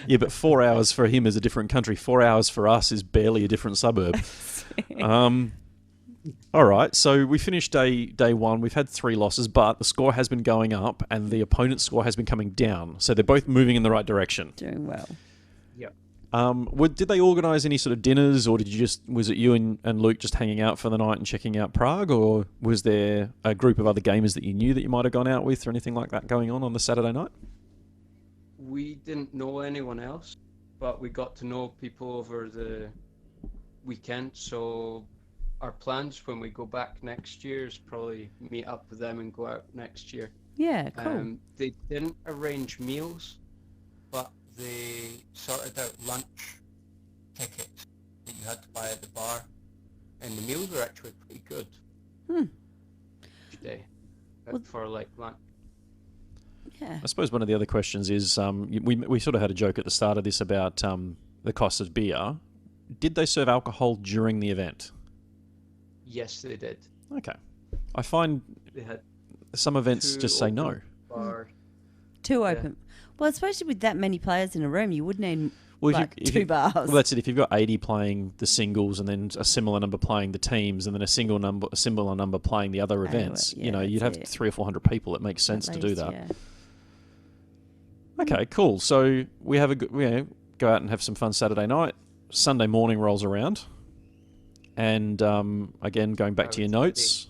Yeah, but 4 hours for him is a different country. 4 hours for us is barely a different suburb. All right, so we finished day 1. We've had 3 losses, but the score has been going up and the opponent's score has been coming down. So they're both moving in the right direction. Doing well. Yeah. Did they organise any sort of dinners, or was it you and Luke just hanging out for the night and checking out Prague, or was there a group of other gamers that you knew that you might have gone out with or anything like that going on the Saturday night? We didn't know anyone else, but we got to know people over the weekend. So our plans when we go back next year is probably meet up with them and go out next year. Yeah, cool. They didn't arrange meals, but they sorted out lunch tickets that you had to buy at the bar, and the meals were actually pretty good. Each day, for like lunch. Yeah. I suppose one of the other questions is, we sort of had a joke at the start of this about the cost of beer. Did they serve alcohol during the event? Yes, they did. Okay. I find They had some events 2 just say no. open bars. 2 open. Well, especially with that many players in a room, you would need Well, like 2 bars. Well, that's it. If you've got 80 playing the singles and then a similar number playing the teams and then a similar number playing the other events, yeah, you'd have that's it. 300 or 400 people. It makes sense At to do least, that. yeah. Okay, cool. So we have go out and have some fun Saturday night. Sunday morning rolls around, and again, going back to your notes,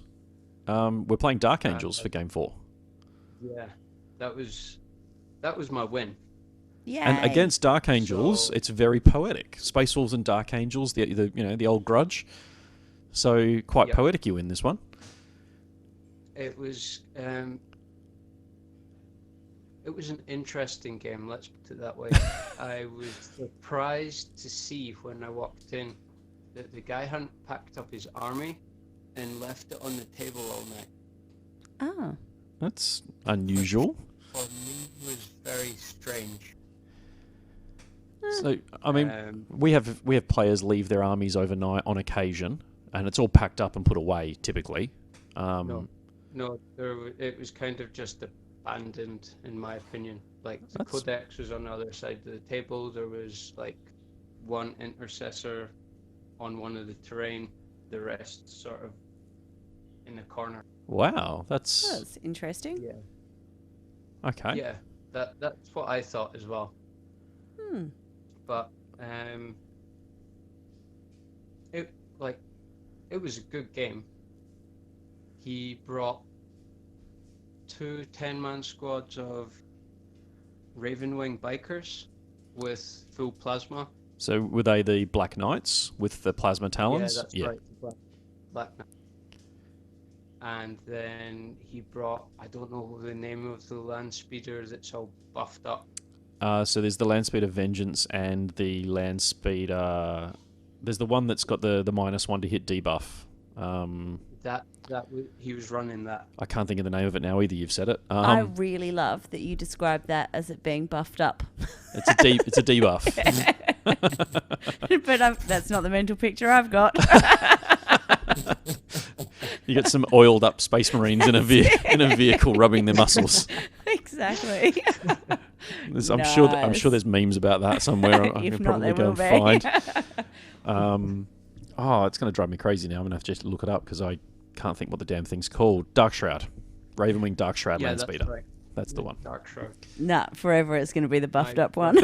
we're playing Dark Angels for Game 4. Yeah, that was my win. Yeah. And against Dark Angels, it's very poetic. Space Wolves and Dark Angels, the old grudge. So quite Yep. poetic you in this one. It was an interesting game, let's put it that way. I was surprised to see when I walked in that the guy hadn't packed up his army and left it on the table all night. Oh. That's unusual. For me, it was very strange. So I mean, we have players leave their armies overnight on occasion, and it's all packed up and put away typically. No, it was kind of just abandoned, in my opinion. Like the codex was on the other side of the table. There was like one intercessor on one of the terrain, the rest sort of in the corner. Wow, that's That's interesting. Yeah. okay. Yeah, that's what I thought as well. But it was a good game. He brought 2 10-man squads of Ravenwing bikers with full plasma. So were they the Black Knights with the plasma talons? Yeah, that's right. Black Knight. And then he brought, I don't know the name of the land speeder that's all buffed up. So there's the Landspeeder Vengeance and the Landspeeder There's the one that's got the -1 to hit debuff. He was running that. I can't think of the name of it now either. You've said it. I really love that you described that as it being buffed up. It's a debuff. But that's not the mental picture I've got. You get some oiled up space marines in a vehicle rubbing their muscles. Exactly. I'm sure there's memes about that somewhere. I If can not, probably there go will and be. find. It's going to drive me crazy now. I'm going to have to just look it up because I can't think what the damn thing's called. Dark Shroud. Ravenwing Dark Shroud Yeah, Land that's Speeder. right. That's the one. Dark Shroud. Nah, forever it's going to be the buffed up one.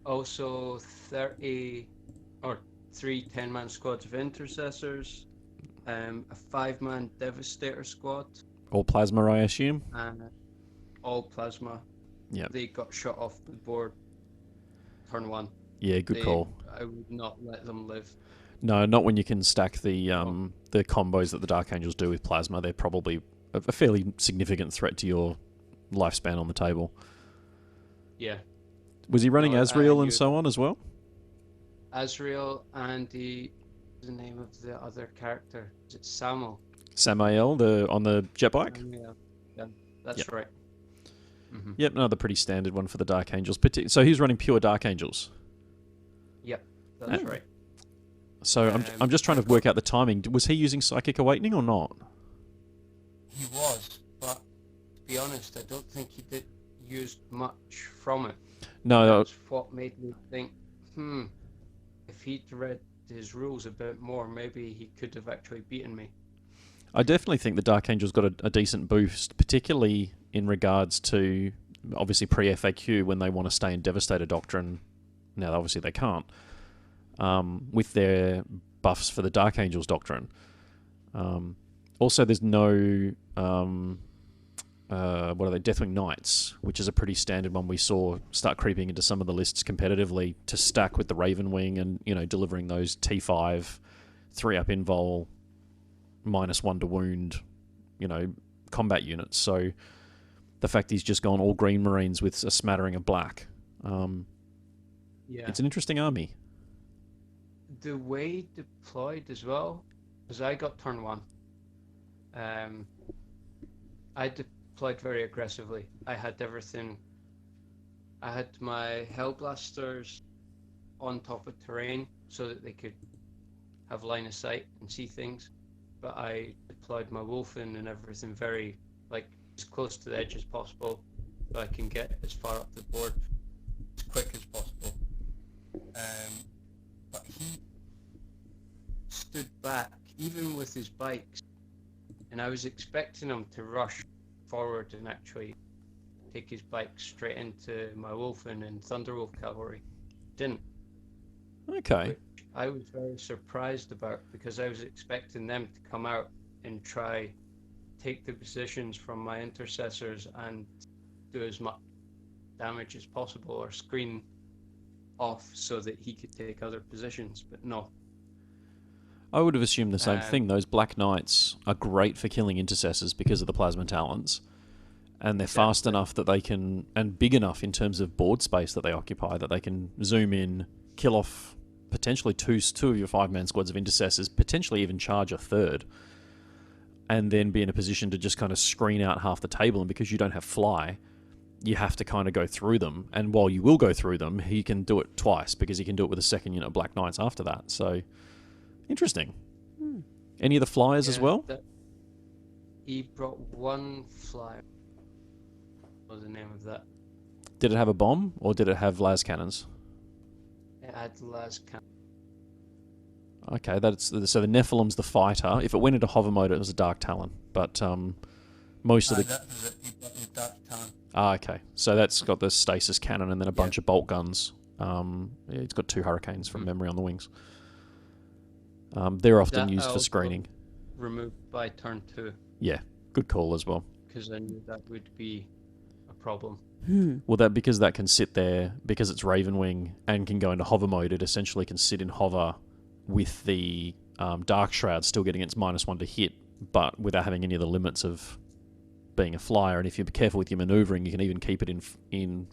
Also, 30 or 3 10-man squads of intercessors, a 5-man devastator squad, All plasma, I assume. and all plasma. Yep. They got shot off the board turn 1. Yeah, good call. I would not let them live. No, not when you can stack the combos that the Dark Angels do with plasma. They're probably a fairly significant threat to your lifespan on the table. Yeah. Was he running No, Azrael and you- so on as well? Azrael and the name of the other character. Is it Samuel? Samael, on the jet bike? Yeah, that's Yep. right. Mm-hmm. Yep, another pretty standard one for the Dark Angels. So he's running pure Dark Angels. Yep, that's Yeah. right. So I'm just trying to work out the timing. Was he using Psychic Awakening or not? He was, but to be honest, I don't think he did use much from it. No, That's what made me think, if he'd read his rules a bit more, maybe he could have actually beaten me. I definitely think the Dark Angels got a decent boost, particularly in regards to, obviously, pre-FAQ when they want to stay in Devastator Doctrine. Now, obviously, they can't. With their buffs for the Dark Angels Doctrine. Also, there's no... what are they? Deathwing Knights, which is a pretty standard one we saw start creeping into some of the lists competitively to stack with the Ravenwing and, delivering those T5, 3-up invul, -1 to wound, combat units. So the fact he's just gone all green Marines with a smattering of black. Yeah. It's an interesting army. The way deployed as well, because I got turn 1. I deployed very aggressively. I had everything. I had my Hellblasters on top of terrain so that they could have line of sight and see things. But I deployed my Wolfen and everything very, as close to the edge as possible so I can get as far up the board as quick as possible. But he stood back, even with his bikes, and I was expecting him to rush forward and actually take his bike straight into my Wolfen and Thunderwolf cavalry. Didn't. Okay. Which I was very surprised about because I was expecting them to come out and try take the positions from my intercessors and do as much damage as possible or screen off so that he could take other positions, but no. I would have assumed the same thing. Those Black Knights are great for killing intercessors because of the plasma talents. And they're fast enough that they can, and big enough in terms of board space that they occupy, that they can zoom in, kill off potentially two of your 5-man squads of intercessors, potentially even charge a third, and then be in a position to just kind of screen out half the table. And because you don't have fly, you have to kind of go through them. And while you will go through them, he can do it twice because he can do it with a second unit of Black Knights after that. So, interesting. Any of the flyers as well? He brought one flyer. What was the name of that? Did it have a bomb or did it have las cannons? It had las cannons. Okay, so the Nephilim's the fighter. If it went into hover mode, it was a Dark Talon. But most of the... That was it. He brought the Dark Talon. Okay. So that's got the stasis cannon and then a bunch of bolt guns. It's got 2 hurricanes from memory on the wings. They're often used for screening. Removed by turn 2. Yeah, good call as well. Because I knew that would be a problem. Well, because that can sit there, because it's Ravenwing and can go into hover mode, it essentially can sit in hover with the Dark Shroud still getting its -1 to hit, but without having any of the limits of being a flyer. And if you're careful with your manoeuvring, you can even keep it in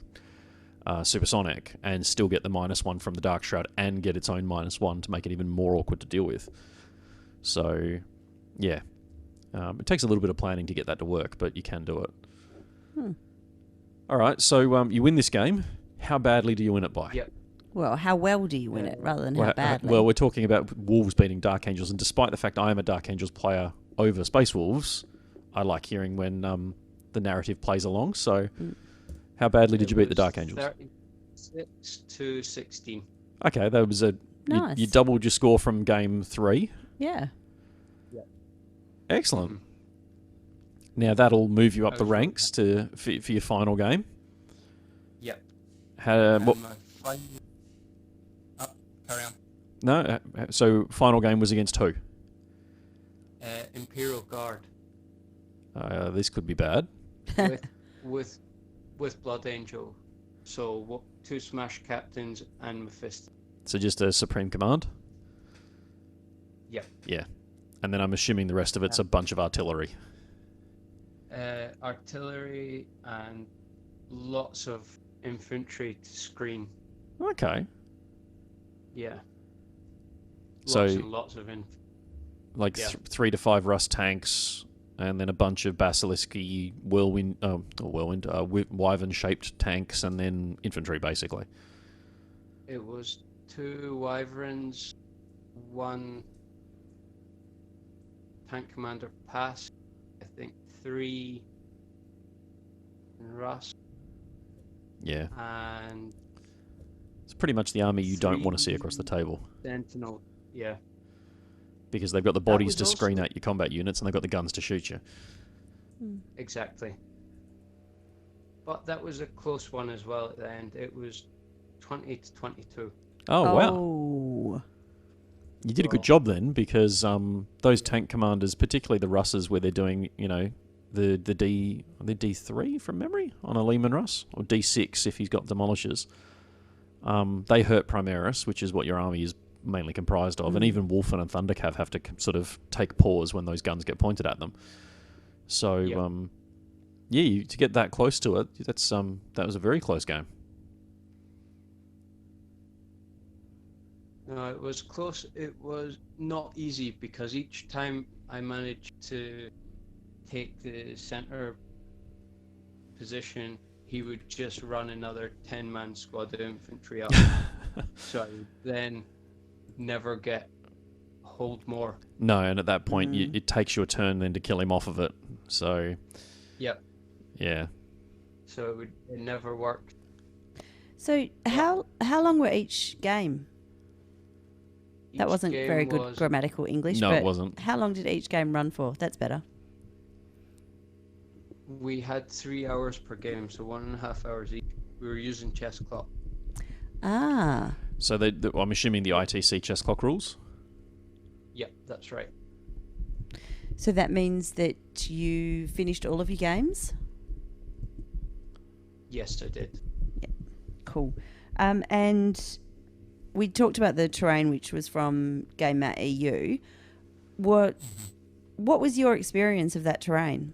supersonic and still get the -1 from the Dark Shroud and get its own -1 to make it even more awkward to deal with. So, yeah. It takes a little bit of planning to get that to work, but you can do it. All right, so you win this game. How badly do you win it by? Yep. Well, how well do you win it rather than how badly? Well, we're talking about Wolves beating Dark Angels, and despite the fact I am a Dark Angels player over Space Wolves, I like hearing when the narrative plays along. So, how badly did you beat the Dark Angels? 36-16. Okay, that was Nice. you doubled your score from game 3. Yeah. Excellent. Now that'll move you up the was ranks for your final game. Yep. What? Carry on. No, so final game was against who? Imperial Guard This could be bad. with Blood Angel. So 2 Smash Captains and Mephisto. So just a Supreme Command? Yep. Yeah. And then I'm assuming the rest of it's a bunch of artillery. Artillery and lots of infantry to screen. Okay. Yeah. So- Lots and lots of Like Yeah. 3 to 5 Rust tanks, and then a bunch of Basilisky Wyvern-shaped tanks, and then infantry, basically. It was 2 Wyverns, 1 Tank Commander Pass, I think 3 Rust, Yeah. and It's pretty much the army you don't want to see across the table, Sentinel. Yeah. because they've got the bodies was to screen also- out your combat units, and they've got the guns to shoot you. Exactly. But that was a close one as well at the end. It was 20-22. Oh, wow. Oh. You did a good Well- job then, because those tank commanders, particularly the Russes, where they're doing, the D3 from memory on a Lehman Russ, or D6 if he's got demolishers. They hurt Primaris, which is what your army is mainly comprised of, and even Wolfen and Thundercav have to sort of take pause when those guns get pointed at them. So, Yep. to get that close to it, that was a very close game. No, it was close. It was not easy because each time I managed to take the center position, he would just run another 10-man squad of infantry up. So I would then never get hold more. No, and at that point, it takes you a turn then to kill him off of it. So, Yep. yeah. So it never worked. So how long were each game? That Each wasn't game very good was- grammatical English. No, but it wasn't. How long did each game run for? That's better. We had 3 hours per game, so 1.5 hours each. We were using chess clock. Ah. So I'm assuming the ITC chess clock rules? Yep, that's right. So that means that you finished all of your games? Yes, I did. Cool. And we talked about the terrain, which was from Game Mat EU. What was your experience of that terrain?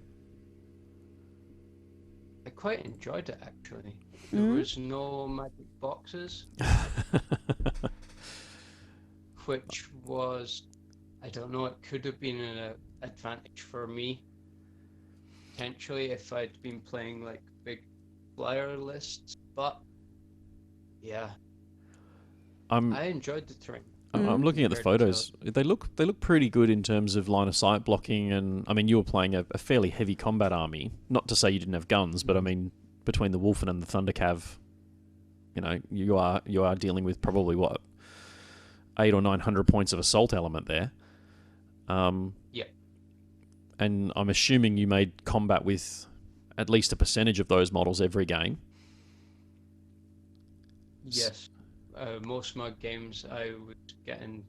I quite enjoyed it actually. There was no magic boxes, which was, I don't know, it could have been an advantage for me potentially if I'd been playing like big flyer lists, but yeah, I enjoyed the terrain. I'm looking at the Compared to- photos. They look pretty good in terms of line of sight blocking, and I mean you were playing a fairly heavy combat army. Not to say you didn't have guns, but I mean between the Wolfen and the Thundercav, you are dealing with probably what 800 or 900 points of assault element there. Yep. And I'm assuming you made combat with at least a percentage of those models every game. Yes. Most of my games I was getting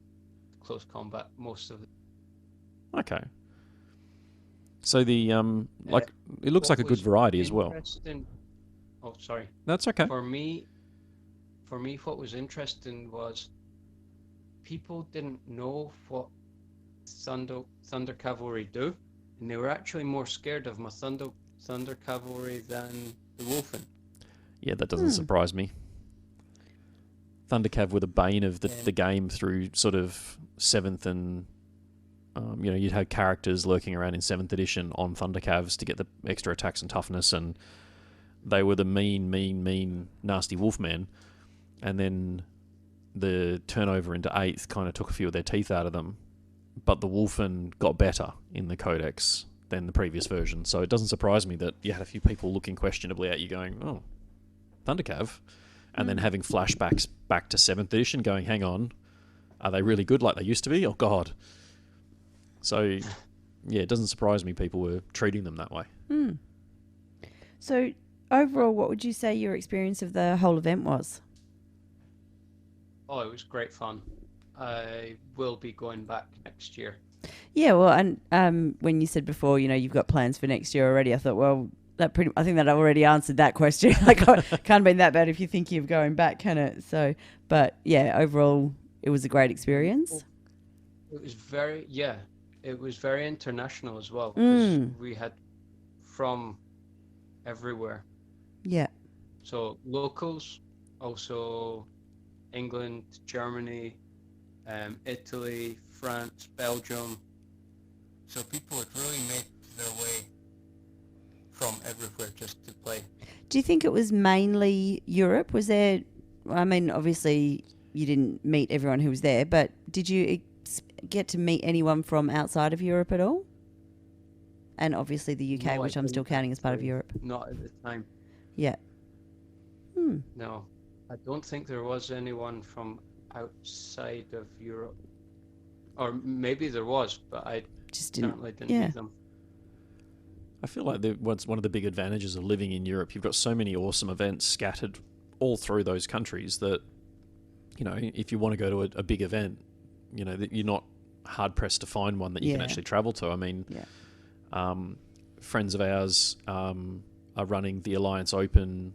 close combat most of the Okay. So the it looks like a good variety as well. Oh, sorry. That's okay. For me, what was interesting was people didn't know what Thunder Cavalry do, and they were actually more scared of my Thunder Cavalry than the Wolfen. Yeah, that doesn't surprise me. Thundercav were the bane of the game through sort of 7th and... you'd have characters lurking around in 7th edition on Thundercavs to get the extra attacks and toughness, and they were the mean, nasty wolfmen. And then the turnover into 8th kind of took a few of their teeth out of them. But the Wolfen got better in the Codex than the previous version. So it doesn't surprise me that you had a few people looking questionably at you going, oh, Thundercav. And then having flashbacks back to 7th edition going, hang on, are they really good like they used to be? Oh, God. So, yeah, it doesn't surprise me people were treating them that way. So, overall, what would you say your experience of the whole event was? Oh, it was great fun. I will be going back next year. Yeah, well, and when you said before, you've got plans for next year already, I thought, well, I think that I already answered that question. Like, can't have been that bad if you're thinking of going back, can it? So, but yeah, overall, it was a great experience. It was it was very international as well. 'Cause we had from everywhere. Yeah. So locals, also England, Germany, Italy, France, Belgium. So people had really made their way from everywhere just to play. Do you think it was mainly Europe? Was there, I mean, obviously you didn't meet everyone who was there, but did you get to meet anyone from outside of Europe at all? And obviously the UK, No, which I I'm still didn't counting as part of actually. Europe. Not at the time. Yeah. No, I don't think there was anyone from outside of Europe. Or maybe there was, but I Just didn't. certainly didn't Yeah. meet them. I feel like what's one of the big advantages of living in Europe, you've got so many awesome events scattered all through those countries that, if you want to go to a big event, that you're not hard-pressed to find one that you can Yeah. actually travel to. I mean, friends of ours are running the Alliance Open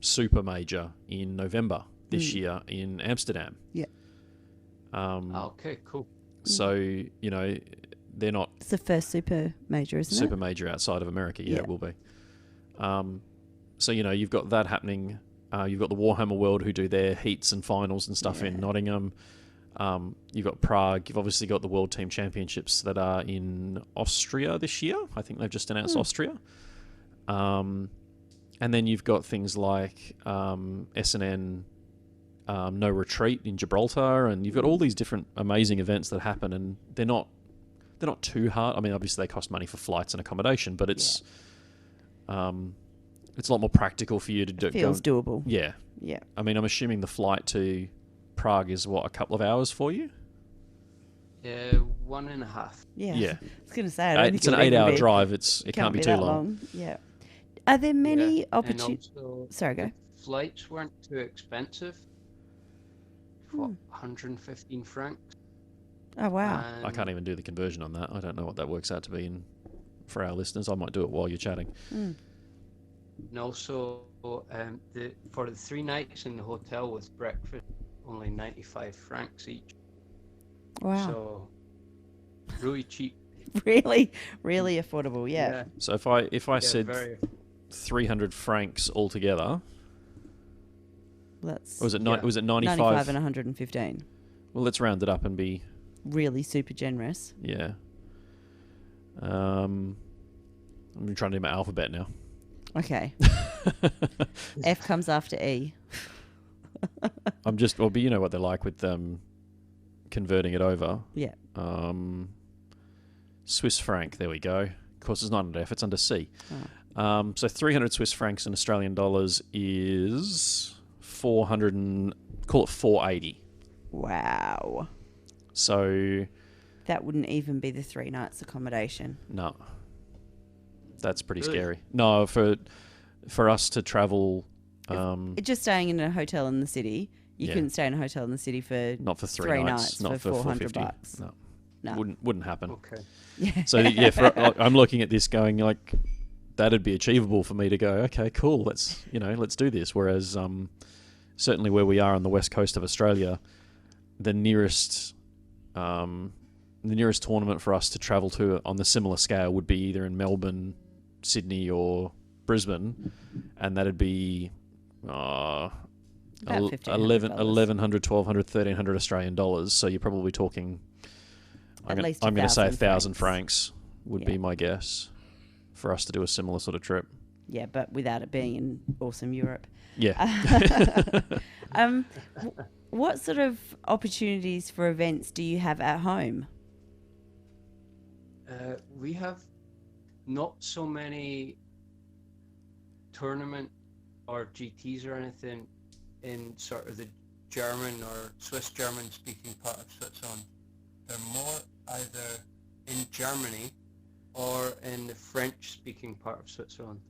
Super Major in November this year in Amsterdam. Yeah. Okay, cool. So, they're not It's the first super major, isn't super it? major outside of America. Yeah, Yeah. it will be. So, you've got that happening. You've got the Warhammer World who do their heats and finals and stuff in Nottingham. You've got Prague. You've obviously got the World Team Championships that are in Austria this year. I think they've just announced Austria. And then you've got things like SNN No Retreat in Gibraltar, and you've got all these different amazing events that happen, and they're not too hard. I mean, obviously they cost money for flights and accommodation, but it's a lot more practical for you to do. It feels doable. Yeah. Yeah. I mean, I'm assuming the flight to Prague is a couple of hours for you? 1.5. Yeah. Yeah. I was going to say, I don't think It's an it would even 8-hour be- drive. It can't be too that long. Yeah. Are there many And opportunities? also, Sorry, go. the flights weren't too expensive. What, 115 francs? Oh, wow. I can't even do the conversion on that. I don't know what that works out to be for our listeners. I might do it while you're chatting. And also, for the 3 nights in the hotel with breakfast, only 95 francs each. Wow. So, really cheap. Really, really affordable. Yeah. So if I said very 300 francs altogether, That's was it 95? 95 and 115. Well, let's round it up and be Really super generous. yeah. I'm trying to do my alphabet now. Okay. F comes after E. But you know what they're like with converting it over. Yeah. Swiss franc, there we go. Of course, it's not under F, it's under C. Oh. So 300 Swiss francs in Australian dollars is 480. Wow. So That wouldn't even be the 3 nights accommodation. no, that's pretty Really? scary. No, for us to travel, Just staying in a hotel in the city, you Yeah. couldn't stay in a hotel in the city for not for 3 3 nights, nights not for for 400 450. bucks. No, No. wouldn't happen. Okay. Yeah. So yeah, I'm looking at this going like that'd be achievable for me to go. Okay, cool. Let's do this. Whereas certainly where we are on the west coast of Australia, the nearest tournament for us to travel to on the similar scale would be either in Melbourne, Sydney, or Brisbane, and that'd be About $1,100, $1,500. $1,200, $1,300 Australian dollars. So you're probably talking. At least I'm going to say 1,000 1,000 francs would be my guess for us to do a similar sort of trip. Yeah, but without it being in awesome Europe. Yeah. What sort of opportunities for events do you have at home? We have not so many tournament or GTs or anything in sort of the German or Swiss German speaking part of Switzerland. They're more either in Germany or in the French speaking part of Switzerland.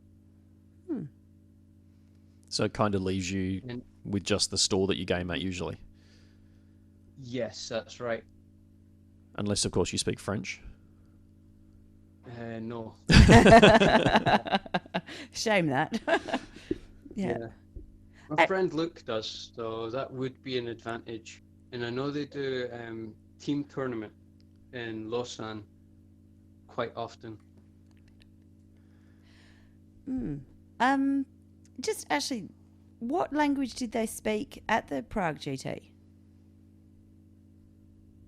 So it kind of leaves you with just the store that you game at usually. Yes, that's right. Unless, of course, you speak French. No. Shame that. Yeah. My friend Luke does, so that would be an advantage. And I know they do team tournament in Lausanne quite often. Just actually, what language did they speak at the Prague GT?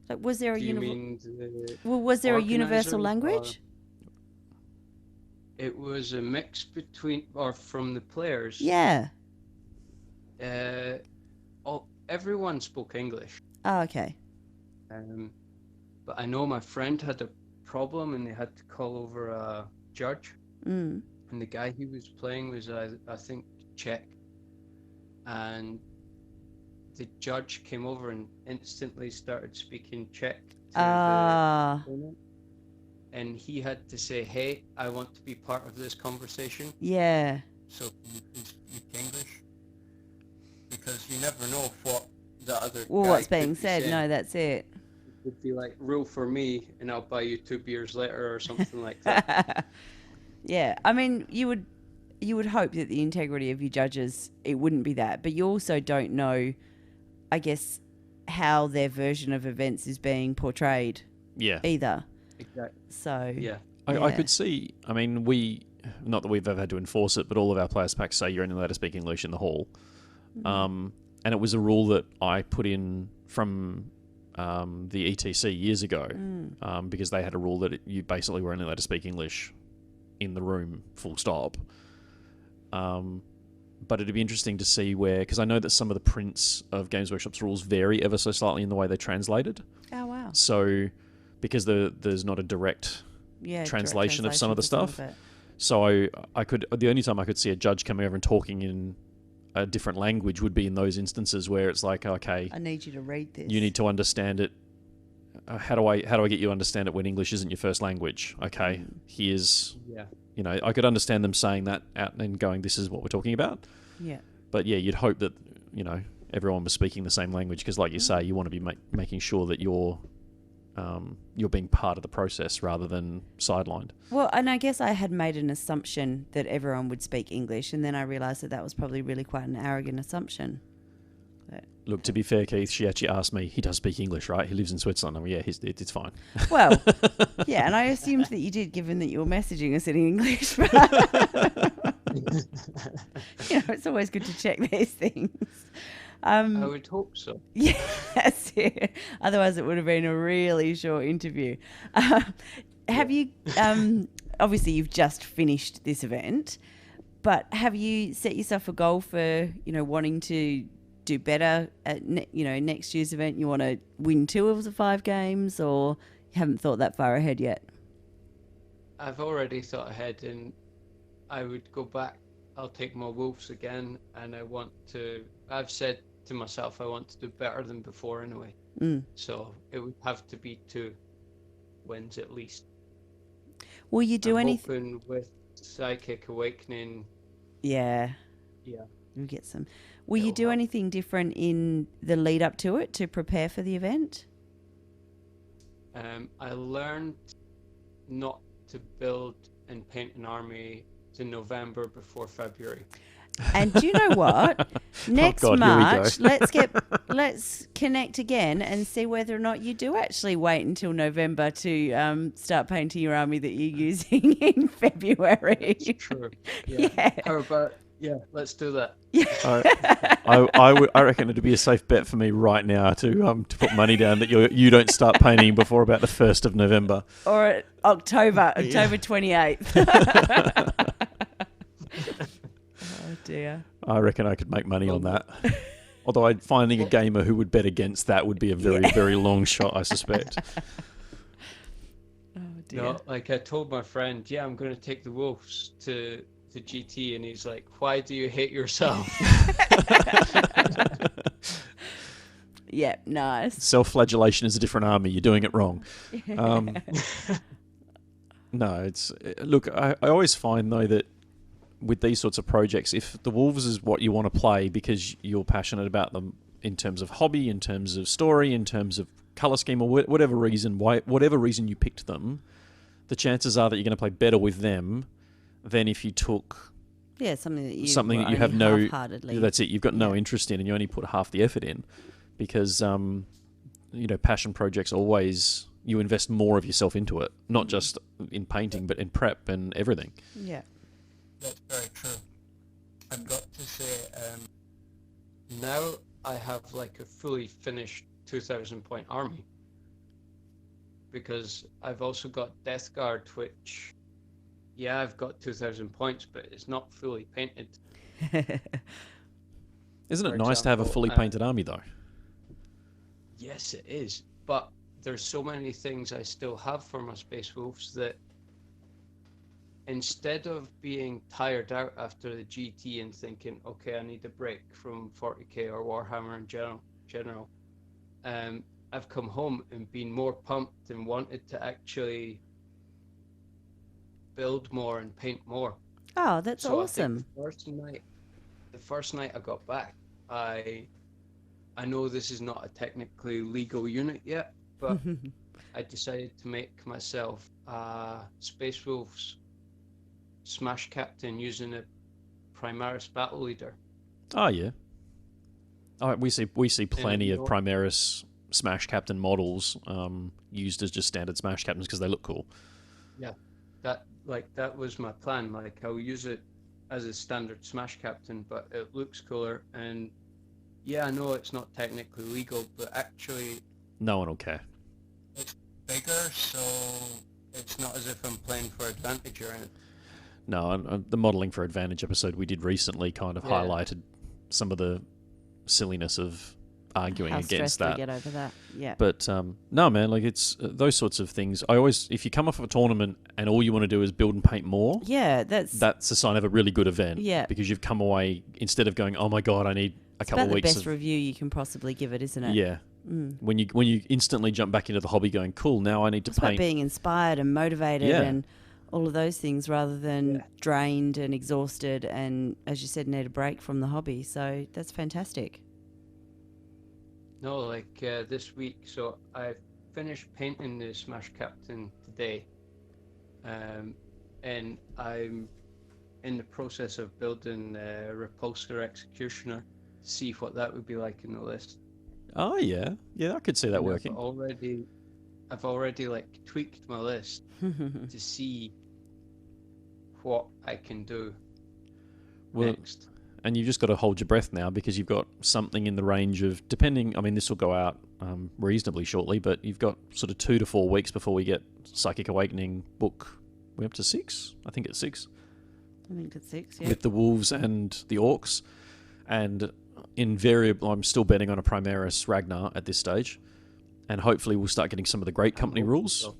Like, was there a Do you mean the was there a universal organisers, language? It was a mix between, or from the players. Yeah. Everyone spoke English. Oh, okay. But I know my friend had a problem and they had to call over a judge. And the guy he was playing was, I think, Czech. And the judge came over and instantly started speaking Czech to the opponent. And he had to say, "Hey, I want to be part of this conversation. Yeah. So can you please speak English?" Because you never know what the other Well, guy what's could being be said? saying. No, that's it. It would be like, "Rule for me, and I'll buy you 2 beers later," or something like that. Yeah, I mean, you would hope that the integrity of your judges, it wouldn't be that, but you also don't know, I guess, how their version of events is being portrayed. Yeah. Either. Exactly. So. Yeah. I could see. I mean, not that we've ever had to enforce it, but all of our players packs say you're only allowed to speak English in the hall. And it was a rule that I put in from the ETC years ago, because they had a rule that you basically were only allowed to speak English in the room, full stop. But it'd be interesting to see because I know that some of the prints of Games Workshop's rules vary ever so slightly in the way they're translated. Oh, wow. So, because there's not a direct translation of some of the stuff. So the only time I could see a judge coming over and talking in a different language would be in those instances where it's like, okay, I need you to read this. you need to understand it. How do I get you to understand it when English isn't your first language? Okay, here's, I could understand them saying that out and going, this is what we're talking about. Yeah. But yeah, you'd hope that, everyone was speaking the same language because, like you say, you want to be making sure that you're being part of the process rather than sidelined. Well, and I guess I had made an assumption that everyone would speak English, and then I realised that was probably really quite an arrogant assumption. But, Look, to be fair, Keith, she actually asked me, he does speak English, right? He lives in Switzerland. I'm like, yeah, it's fine. Well, yeah, and I assumed that you did, given that you were messaging us in English. It's always good to check these things. I would hope so. Yeah, that's it. Otherwise, it would have been a really short interview. Have you, obviously, you've just finished this event, but have you set yourself a goal for, wanting to do better at, next year's event? You want to win 2 of the 5 games, or you haven't thought that far ahead yet? I've already thought ahead, and I would go back. I'll take my Wolves again, and I've said to myself I want to do better than before anyway. So it would have to be 2 wins at least. Will you do anything? Hoping with Psychic Awakening. Yeah. You'll get some. Will you do anything different in the lead up to it to prepare for the event? I learned not to build and paint an army to November before February. And do you know what? Next God, here we go. March, let's connect again and see whether or not you do actually wait until November to start painting your army that you're using in February. True. Yeah. How about let's do that. I reckon it'd be a safe bet for me right now to put money down that you don't start painting before about the 1st of November. Or October 28th. Oh dear. I reckon I could make money on that. Although finding a gamer who would bet against that would be a very, very long shot, I suspect. Oh dear. No, like I told my friend, I'm going to take the Wolves to GT, and he's like, "Why do you hate yourself?" Yeah, nice. Self-flagellation is a different army. You're doing it wrong. No, look. I always find though that with these sorts of projects, if the Wolves is what you want to play because you're passionate about them in terms of hobby, in terms of story, in terms of color scheme, or whatever reason you picked them, the chances are that you're going to play better with them than if you took something that you have no. half-heartedly. That's it. You've got no interest in, and you only put half the effort in, because passion projects always you invest more of yourself into it, not just in painting, but in prep and everything. Yeah. That's very true. I've got to say, now I have like a fully finished 2,000 point army, because I've also got Death Guard, which, I've got 2,000 points, but it's not fully painted. Isn't it For nice to have a example, fully painted army though? Yes, it is. But there's so many things I still have for my Space Wolves that, instead of being tired out after the GT and thinking, okay, I need a break from 40k or Warhammer in general, I've come home and been more pumped and wanted to actually build more and paint more. Oh, that's So awesome. I think the first night I got back, I know this is not a technically legal unit yet, but I decided to make myself Space Wolves Smash Captain using a Primaris Battle Leader. Oh yeah. We see plenty of Primaris Smash Captain models used as just standard Smash Captains because they look cool. Yeah, that was my plan. Like, I'll use it as a standard Smash Captain, but it looks cooler. And I know it's not technically legal, but actually no one will care. It's bigger, so it's not as if I'm playing for advantage or anything. No, and the modelling for advantage episode we did recently kind of highlighted some of the silliness of arguing against that. We get over that. Yeah. But no, man, like it's those sorts of things. I always, if you come off of a tournament and all you want to do is build and paint more, that's a sign of a really good event. Yeah. Because you've come away, instead of going, oh my god, I need a couple of weeks. It's the best review you can possibly give it, isn't it? Yeah. When you instantly jump back into the hobby, going, cool, now I need to paint. About being inspired and motivated and all of those things, rather than drained and exhausted and, as you said, need a break from the hobby. So that's fantastic. No, like this week, so I finished painting the Smash Captain today, and I'm in the process of building a Repulsor Executioner to see what that would be like in the list. Oh yeah, I could see that working. I've already like tweaked my list to see what I can do next. And you've just got to hold your breath now, because you've got something in the range of, depending, I mean, this will go out reasonably shortly, but you've got sort of 2 to 4 weeks before we get Psychic Awakening book. We're up to 6? I think it's 6. I think it's 6, yeah. With the Wolves and the Orcs. And invariably, I'm still betting on a Primaris Ragnar at this stage. And hopefully we'll start getting some of the great company rules.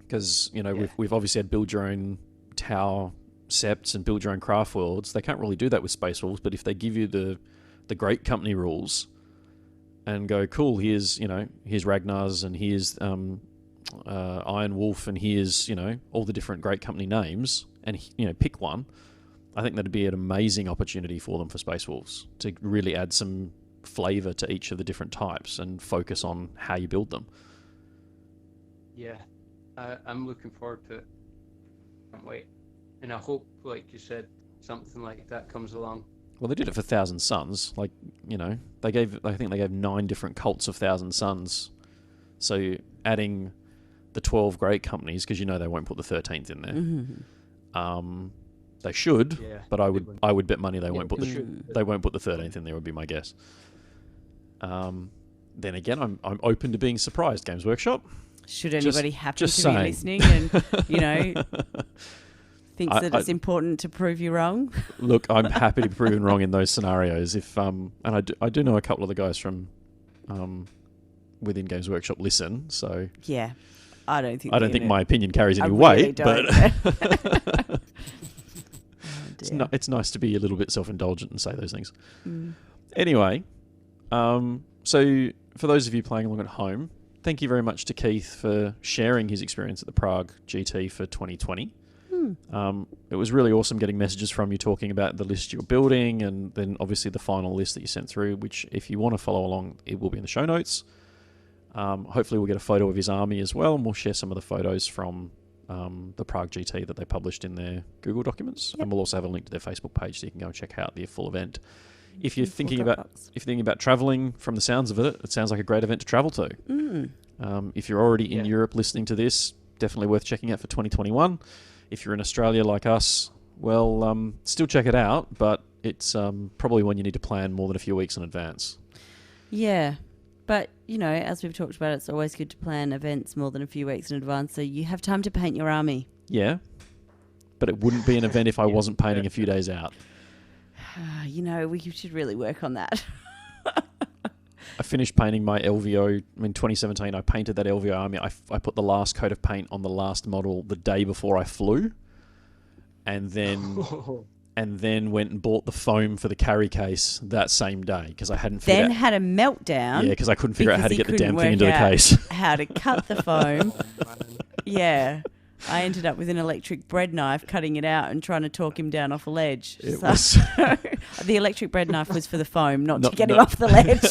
Because, we've obviously had build your own Tau Septs and build your own craft worlds. They can't really do that with Space Wolves, but if they give you the great company rules and go, cool, here's Ragnar's and here's Iron Wolf and here's all the different great company names, and pick one, I think that'd be an amazing opportunity for them for Space Wolves to really add some flavor to each of the different types and focus on how you build them. Yeah, I'm looking forward to it. Can't wait. And I hope, like you said, something like that comes along. Well, they did it for Thousand Sons. Like, you know, I think they gave 9 different cults of Thousand Sons. So adding the 12 great companies, because you know they won't put the 13th in there. Mm-hmm. They should, Yeah, but I would bet money they Yeah, won't put they the should. they won't put the 13th in there. Would be my guess. Then again, I'm open to being surprised. Games Workshop. Should anybody happen to just be saying. listening and, you know, thinks that it's important to prove you wrong? Look, I'm happy to be proven wrong in those scenarios. If and I do know a couple of the guys from within Games Workshop listen, so Yeah. I don't think my opinion carries any I weight, really but don't. it's nice to be a little bit self-indulgent and say those things. Mm. Anyway, so for those of you playing along at home, thank you very much to Keith for sharing his experience at the Prague GT for 2020. It was really awesome getting messages from you talking about the list you're building, and then obviously the final list that you sent through, which if you want to follow along, it will be in the show notes. Hopefully we'll get a photo of his army as well, and we'll share some of the photos from the Prague GT that they published in their Google documents. Yep. And we'll also have a link to their Facebook page so you can go and check out the full event. If you're Full thinking Dropbox. about travelling, from the sounds of it, it sounds like a great event to travel to. If you're already in Europe listening to this, definitely worth checking out for 2021. If you're in Australia like us, well, still check it out, but it's probably one you need to plan more than a few weeks in advance. Yeah. But, you know, as we've talked about, it's always good to plan events more than a few weeks in advance so you have time to paint your army. Yeah, but it wouldn't be an event if I wasn't painting a few days out. You know, we should really work on that. I finished painting my LVO in 2017. I painted that LVO army. I put the last coat of paint on the last model the day before I flew, and then went and bought the foam for the carry case that same day because I hadn't figured Then out. had a meltdown. Yeah, because I couldn't figure out how to because get the he damn couldn't thing into work the out case. How to cut the foam. Oh, man. Yeah. I ended up with an electric bread knife cutting it out and trying to talk him down off a ledge. It So- was the electric bread knife was for the foam, not No, to get him no. off the ledge.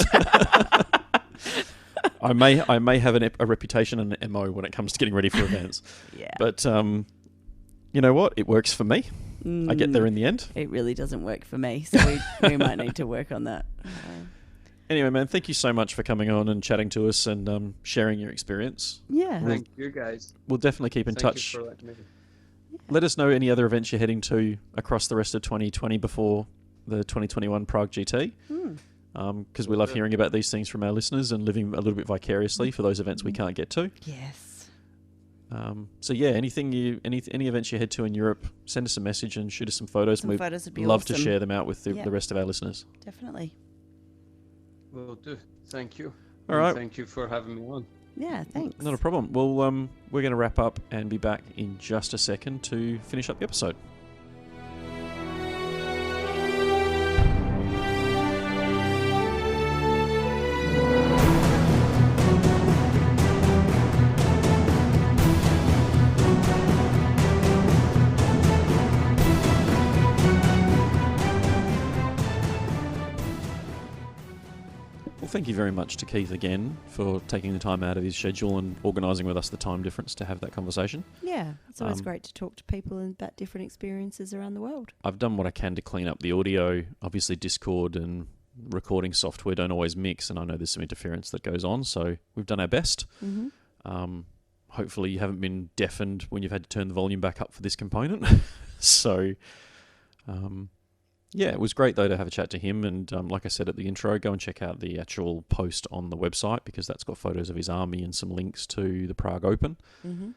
I may have a reputation and an MO when it comes to getting ready for events. Yeah. But you know what? It works for me. I get there in the end. It really doesn't work for me, so we might need to work on that. Anyway, man, thank you so much for coming on and chatting to us and sharing your experience. Yeah. Thank you, guys. We'll definitely keep in Thank touch. you for letting me. Let us know any other events you're heading to across the rest of 2020 before the 2021 Prague GT. Because we love hearing about these things from our listeners and living a little bit vicariously for those events we can't get to. Yes. So yeah, any events you head to in Europe, send us a message and shoot us some photos. Some We'd photos would be love to awesome. share them out with the Yeah. rest of our listeners. Definitely. Will do. Thank you. All And right. Thank you for having me on. Yeah, thanks. Not a problem. Well, we're going to wrap up and be back in just a second to finish up the episode. Well, thank you very much to Keith again for taking the time out of his schedule and organising with us the time difference to have that conversation. Yeah, it's always Um, great to talk to people about different experiences around the world. I've done what I can to clean up the audio. Obviously, Discord and recording software don't always mix, and I know there's some interference that goes on, so we've done our best. Mm-hmm. Hopefully you haven't been deafened when you've had to turn the volume back up for this component. So, yeah, it was great, though, to have a chat to him. And like I said at the intro, go and check out the actual post on the website because that's got photos of his army and some links to the Prague Open. Mm-hmm.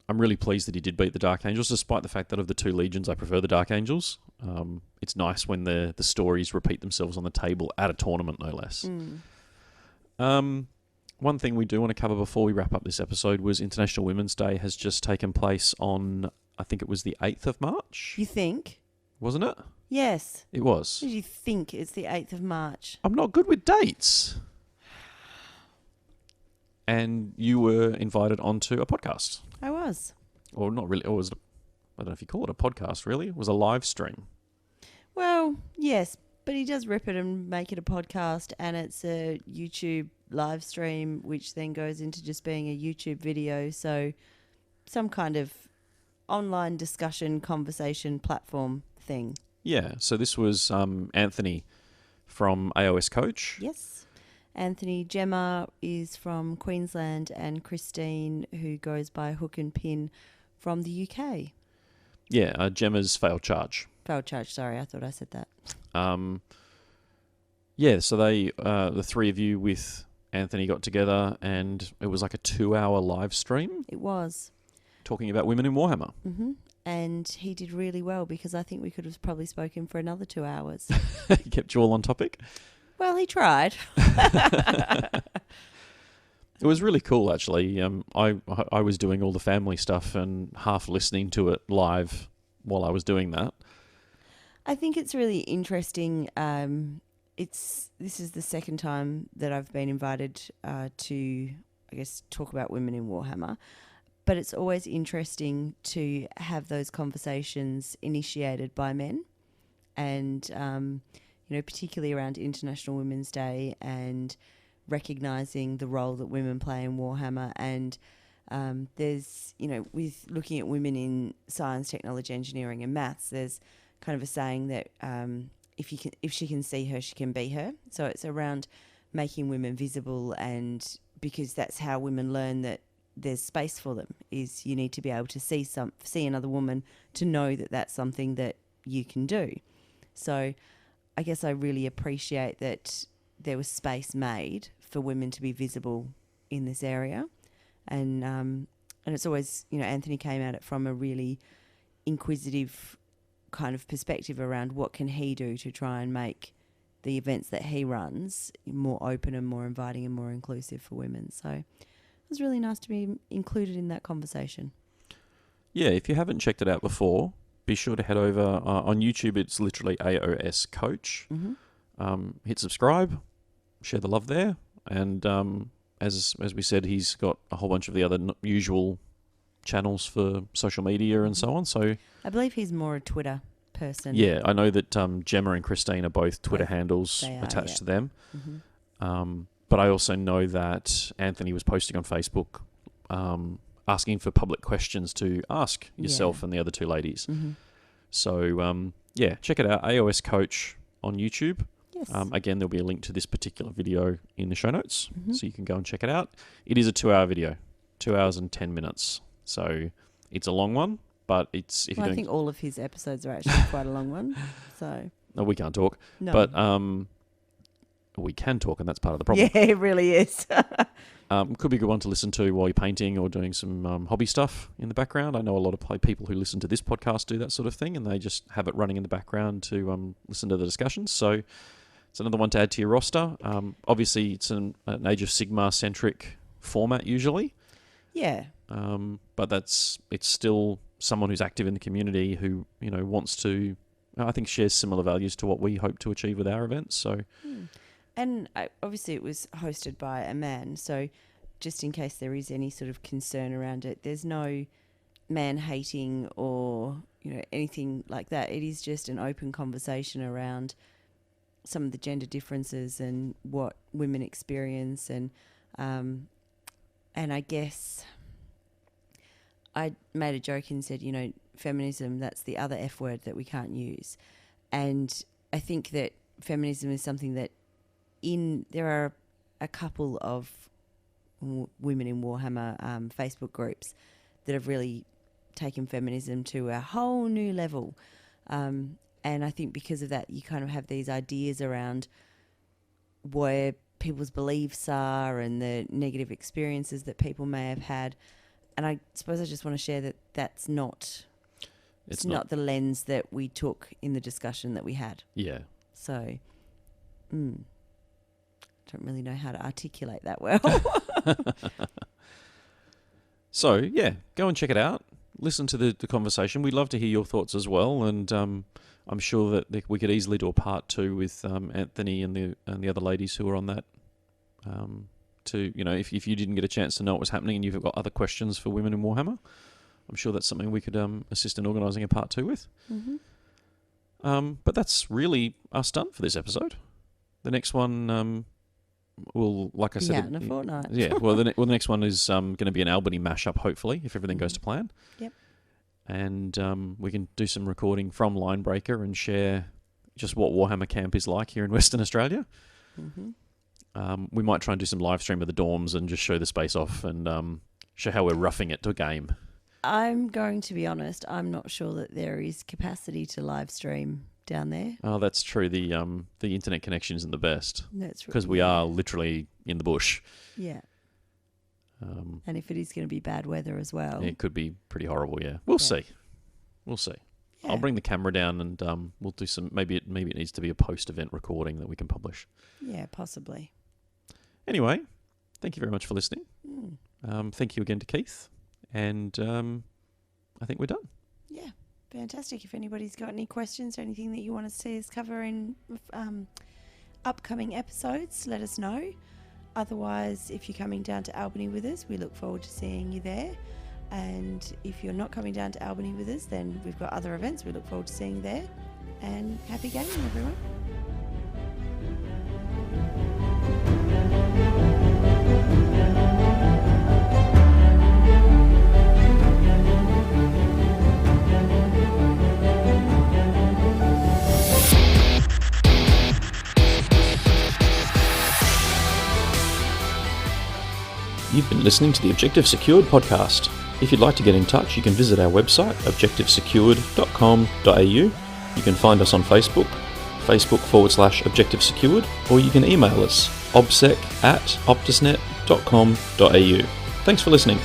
I'm really pleased that he did beat the Dark Angels, despite the fact that of the two legions, I prefer the Dark Angels. It's nice when the stories repeat themselves on the table at a tournament, no less. One thing we do want to cover before we wrap up this episode was International Women's Day has just taken place on, I think it was the 8th of March, You think? wasn't it? Yes. It was. Did you think it's the 8th of March? I'm not good with dates. And you were invited onto a podcast. I was. Or not really, I don't know if you call it a podcast, really. It was a live stream. Well, yes, but he does rip it and make it a podcast, and it's a YouTube live stream, which then goes into just being a YouTube video. So some kind of online discussion, conversation platform thing. Yeah, so this was Anthony from AOS Coach. Yes. Anthony. Gemma is from Queensland, and Christine, who goes by Hook and Pin, from the UK. Yeah, Gemma's failed charge. Failed charge, sorry, I thought I said that. Yeah, so they, the three of you with Anthony got together, and it was like a 2-hour live stream It was. talking about women in Warhammer. Hmm. And he did really well, because I think we could have probably spoken for another 2 hours. He kept you all on topic. Well, he tried. It was really cool, actually. I was doing all the family stuff and half listening to it live while I was doing that. I think it's really interesting. This is the second time that I've been invited to, I guess, talk about women in Warhammer. But it's always interesting to have those conversations initiated by men, and particularly around International Women's Day and recognising the role that women play in Warhammer. And there's, with looking at women in science, technology, engineering and maths, there's kind of a saying that if she can see her, she can be her. So it's around making women visible, and because that's how women learn that there's space for them, is you need to be able to see another woman to know that that's something that you can do. So I guess I really appreciate that there was space made for women to be visible in this area. And it's always, Anthony came at it from a really inquisitive kind of perspective around what can he do to try and make the events that he runs more open and more inviting and more inclusive for women. So it was really nice to be included in that conversation. Yeah, if you haven't checked it out before, be sure to head over on YouTube. It's literally AOS Coach. Mm-hmm. Hit subscribe, share the love there, and as we said, he's got a whole bunch of the other usual channels for social media and so on. So I believe he's more a Twitter person. yeah, I know that Gemma and Christine are both Twitter handles They are, attached yeah. to them. Mm-hmm. But I also know that Anthony was posting on Facebook asking for public questions to ask yourself and the other two ladies. Mm-hmm. So, yeah, check it out. AOS Coach on YouTube. Yes. Again, there'll be a link to this particular video in the show notes, Mm-hmm. so you can go and check it out. It is a 2-hour video, 2 hours and 10 minutes. So it's a long one, but it's... if I you're think doing... all of his episodes are actually quite a long one. So No, we can't talk. no. But we can talk, and that's part of the problem. Yeah, it really is. Could be a good one to listen to while you're painting or doing some hobby stuff in the background. I know a lot of people who listen to this podcast do that sort of thing, and they just have it running in the background to listen to the discussions. So it's another one to add to your roster. Obviously, it's an Age of Sigmar-centric format usually. Yeah. But it's still someone who's active in the community who, wants to, I think, shares similar values to what we hope to achieve with our events. So... And obviously it was hosted by a man, so just in case there is any sort of concern around it, there's no man-hating or, anything like that. It is just an open conversation around some of the gender differences and what women experience. And I guess I made a joke and said, feminism, that's the other F word that we can't use. And I think that feminism is something that there are a couple of women in Warhammer Facebook groups that have really taken feminism to a whole new level. And I think because of that, you kind of have these ideas around where people's beliefs are and the negative experiences that people may have had. And I suppose I just want to share that that's not... It's not the lens that we took in the discussion that we had. Yeah. So... don't really know how to articulate that well. So, yeah, go and check it out. Listen to the conversation. We'd love to hear your thoughts as well. And I'm sure that we could easily do a part 2 with Anthony and the other ladies who are on that. If you didn't get a chance to know what was happening and you've got other questions for women in Warhammer, I'm sure that's something we could assist in organising a part 2 with. Mm-hmm. But that's really us done for this episode. The next one... well, like I said... Yeah, in a fortnight. Yeah, well, the next one is going to be an Albany mashup, hopefully, if everything goes to plan. Yep. and we can do some recording from Linebreaker and share just what Warhammer Camp is like here in Western Australia. Mm-hmm. We might try and do some live stream of the dorms and just show the space off and show how we're roughing it to a game. I'm going to be honest, I'm not sure that there is capacity to live stream down there. Oh, that's true. The internet connection isn't the best That's because we are literally in the bush. Yeah. And if it is going to be bad weather as well. It could be pretty horrible, yeah. We'll see. We'll see. Yeah. I'll bring the camera down and we'll do some... Maybe it needs to be a post-event recording that we can publish. Yeah, possibly. Anyway, thank you very much for listening. Mm. Thank you again to Keith. And I think we're done. Yeah, fantastic. If anybody's got any questions or anything that you want to see us cover in upcoming episodes, let us know. Otherwise, if you're coming down to Albany with us, we look forward to seeing you there. And if you're not coming down to Albany with us, then we've got other events we look forward to seeing you there. And happy gaming, everyone. You've been listening to the Objective Secured podcast. If you'd like to get in touch, you can visit our website, objectivesecured.com.au. You can find us on Facebook, Facebook.com/Objective Secured, or you can email us, obsec@optusnet.com.au. Thanks for listening.